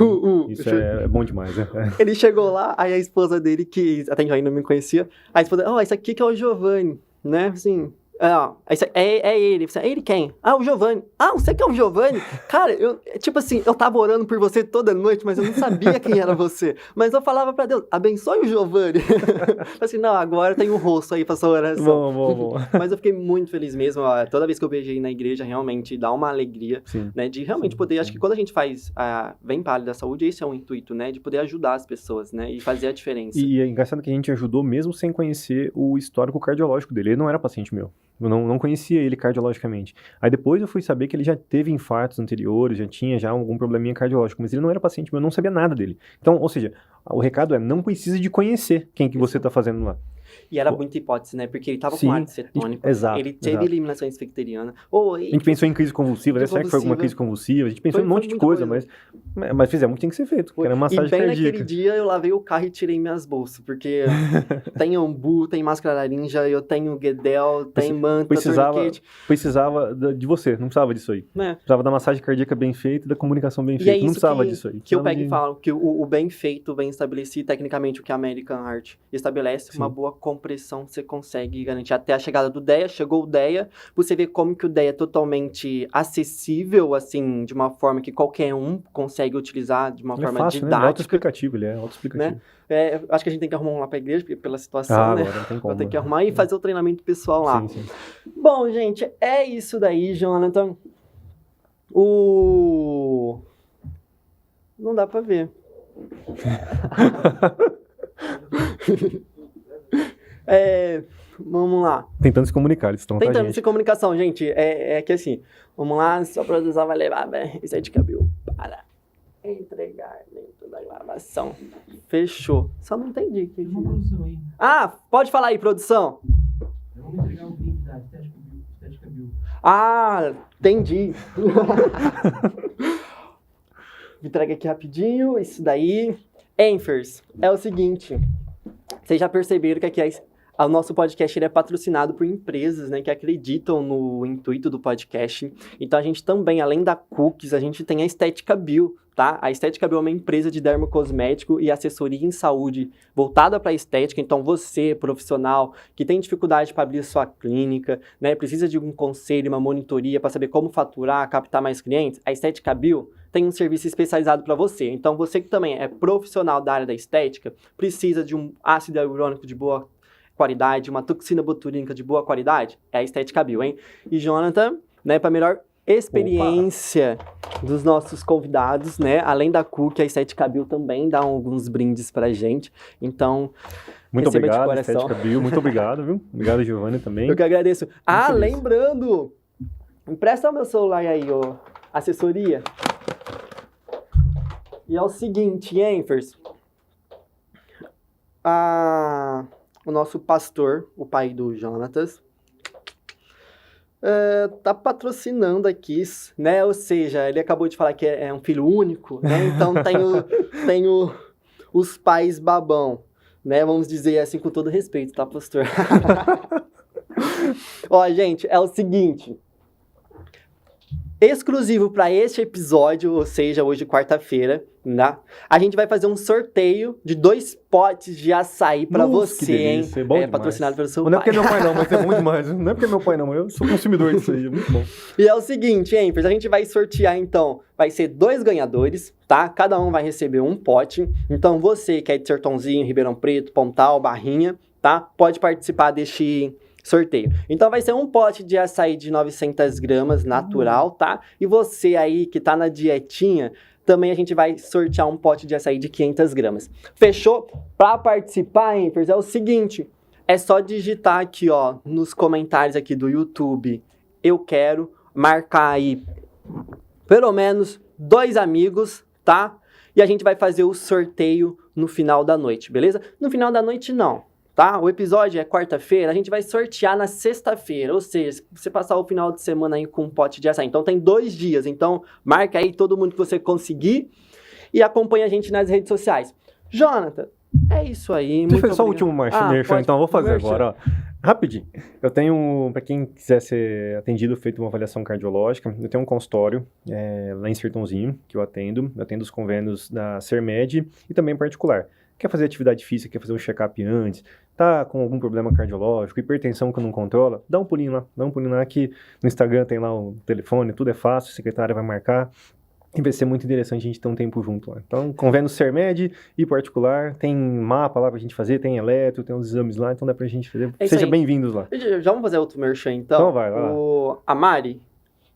Isso é bom demais, né? Ele chegou lá, aí a esposa dele, que até ainda não me conhecia, a esposa, esse aqui que é o Giovanni, né? Assim... É ele. É ele quem? O Giovanni. Você que é o Giovanni? Cara, eu tava orando por você toda noite, mas eu não sabia quem era você. Mas eu falava pra Deus, abençoe o Giovanni. Assim, não, agora tem um rosto aí pra sua oração. Bom. Mas eu fiquei muito feliz mesmo. Toda vez que eu beijei na igreja, realmente dá uma alegria, né? De realmente poder, acho que quando a gente faz, vem para a área da saúde, esse é o intuito, né? De poder ajudar as pessoas, né? E fazer a diferença. E é engraçado que a gente ajudou mesmo sem conhecer o histórico cardiológico dele. Ele não era paciente meu. Eu não conhecia ele cardiologicamente. Aí depois eu fui saber que ele já teve infartos anteriores, já tinha algum probleminha cardiológico, mas ele não era paciente meu, eu não sabia nada dele. Então, ou seja, o recado é, não precisa de conhecer quem que você está fazendo lá. E era muita hipótese, né? Porque ele tava Sim, com ar cetônico. exato, Ele teve exato. eliminação esficteriana. A gente pensou em crise convulsiva, né? Será que foi alguma crise convulsiva? A gente pensou em um monte de coisa, mas fizemos o que tem que ser feito, que era massagem cardíaca. E bem cardíaca. naquele dia eu lavei o carro e tirei minhas bolsas, porque tem ambu, tem máscara larinja, eu tenho guedel, tem manta, torniquete. Precisava de você, não precisava disso aí. Precisava da massagem cardíaca bem feita e da comunicação bem feita, não precisava disso aí. Que eu pego e falo, que o bem feito, bem estabelecido, tecnicamente o que a American Heart estabelece, uma boa compressão você consegue garantir até a chegada do DEA. Chegou o DEA, você vê como que o DEA é totalmente acessível, assim, de uma forma que qualquer um consegue utilizar de uma forma fácil, didática. Né? Autoexplicativo, ele é autoexplicativo. Né? Acho que a gente tem que arrumar um lá pra igreja, pela situação, né? Agora não tem como. Vou ter que arrumar e fazer o treinamento pessoal lá. Sim. Bom, gente, é isso daí, Jonathan. Não dá pra ver. Vamos lá. Tentando se comunicar, eles estão Tentando se comunicação, gente. É que assim, vamos lá, sua produção vai levar, isso aí de cabelo para entregar dentro da gravação. Fechou. Só não entendi. Tem uma produção aí. Ah, pode falar aí, produção. Vamos entregar o link da Estética Bio. Ah, entendi. Entrega aqui rapidinho, isso daí. Enfers, é o seguinte, vocês já perceberam que aqui o nosso podcast ele é patrocinado por empresas, né, que acreditam no intuito do podcast. Então a gente também, além da Cookies, a gente tem a Estética Bio, tá? A Estética Bio é uma empresa de dermocosmético e assessoria em saúde voltada para a estética. Então você, profissional, que tem dificuldade para abrir sua clínica, né, precisa de um conselho, uma monitoria para saber como faturar, captar mais clientes, a Estética Bio tem um serviço especializado para você. Então você que também é profissional da área da estética, precisa de um ácido hialurônico de boa qualidade, uma toxina botulínica de boa qualidade, é a Estética Bio, hein? E Jonathan, né, para melhor experiência dos nossos convidados, né, além da Cookie, a Estética Bio também dá alguns brindes pra gente, então muito receba de obrigado, coração. Estética Bio, muito obrigado, viu? Obrigado, Giovanni, também. Eu que agradeço. Muito feliz. Lembrando, empresta o meu celular aí, ô, assessoria. E é o seguinte, Enfers, o nosso pastor, o pai do Jonatas, tá patrocinando aqui, né? Ou seja, ele acabou de falar que é um filho único, né? Então tem os pais babão, né? Vamos dizer assim com todo respeito, tá, pastor? Ó, gente, é o seguinte. Exclusivo para este episódio, ou seja, hoje quarta-feira, né? A gente vai fazer um sorteio de 2 potes de açaí para você, hein? É bom patrocinado pelo seu pai. Não é porque é meu pai não, mas é bom demais. Não é porque é meu pai não, eu sou consumidor disso aí, é muito bom. E é o seguinte, hein, a gente vai sortear então, vai ser 2 ganhadores, tá? Cada um vai receber um pote. Então você que é de Sertãozinho, Ribeirão Preto, Pontal, Barrinha, tá? Pode participar deste sorteio. Então vai ser um pote de açaí de 900 gramas natural, tá? E você aí que tá na dietinha, também a gente vai sortear um pote de açaí de 500 gramas. Fechou? Para participar, Enfers, é o seguinte, é só digitar aqui, ó, nos comentários aqui do YouTube, eu quero marcar aí pelo menos 2 amigos, tá? E a gente vai fazer o sorteio no final da noite, beleza? No final da noite não. Tá? O episódio é quarta-feira, a gente vai sortear na sexta-feira, ou seja, se você passar o final de semana aí com um pote de açaí, então tem 2 dias, então marca aí todo mundo que você conseguir e acompanha a gente nas redes sociais. Jonathan, é isso aí. Deixa eu fazer só o último merchan, então eu vou fazer agora, ó. Rapidinho, eu tenho, para quem quiser ser atendido, feito uma avaliação cardiológica, eu tenho um consultório lá em Sertãozinho, que eu atendo os convênios da Sermed e também particular. Quer fazer atividade física, quer fazer um check-up antes, tá com algum problema cardiológico, hipertensão que não controla, dá um pulinho lá que no Instagram tem lá o telefone, tudo é fácil, a secretária vai marcar, e vai ser muito interessante a gente ter um tempo junto lá. Então, convênio Sermed e particular, tem mapa lá pra gente fazer, tem eletro, tem uns exames lá, então dá pra gente fazer. Seja bem-vindos lá. Já vamos fazer outro merchan, então? Então vai lá. A Mari,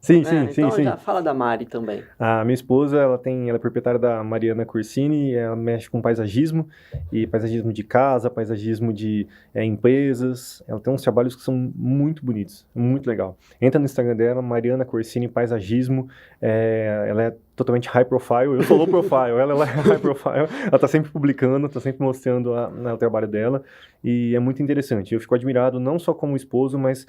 Sim, né? sim, Então sim. já fala da Mari também. A minha esposa, ela é proprietária da Mariana Corsini, ela mexe com paisagismo, e paisagismo de casa, paisagismo de empresas. Ela tem uns trabalhos que são muito bonitos, muito legal. Entra no Instagram dela, Mariana Corsini Paisagismo, ela é totalmente high profile, eu sou low profile, ela é high profile, ela tá sempre publicando, tá sempre mostrando o trabalho dela, e é muito interessante. Eu fico admirado não só como esposo, mas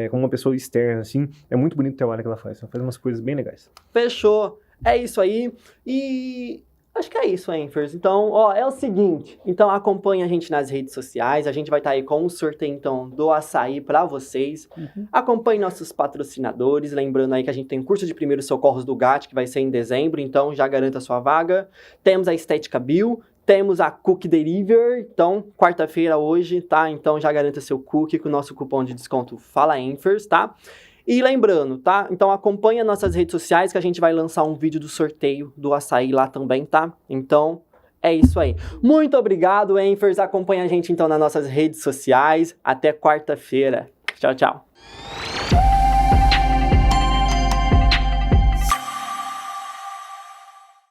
como uma pessoa externa, assim. É muito bonito o trabalho que ela faz umas coisas bem legais. Fechou. É isso aí. E acho que é isso, Enfers. Então, ó, é o seguinte. Então, acompanha a gente nas redes sociais. A gente vai estar aí com o sorteio, então, do açaí para vocês. Acompanhe nossos patrocinadores. Lembrando aí que a gente tem curso de primeiros socorros do GAT, que vai ser em dezembro. Então, já garanta a sua vaga. Temos a Estética Bio. Temos a Cookie Delivery. Então, quarta-feira hoje, tá? Então, já garanta seu cookie com o nosso cupom de desconto Fala Enfers, tá? E lembrando, tá? Então acompanha nossas redes sociais que a gente vai lançar um vídeo do sorteio do açaí lá também, tá? Então é isso aí. Muito obrigado, Enfers. Acompanha a gente então nas nossas redes sociais. Até quarta-feira. Tchau, tchau.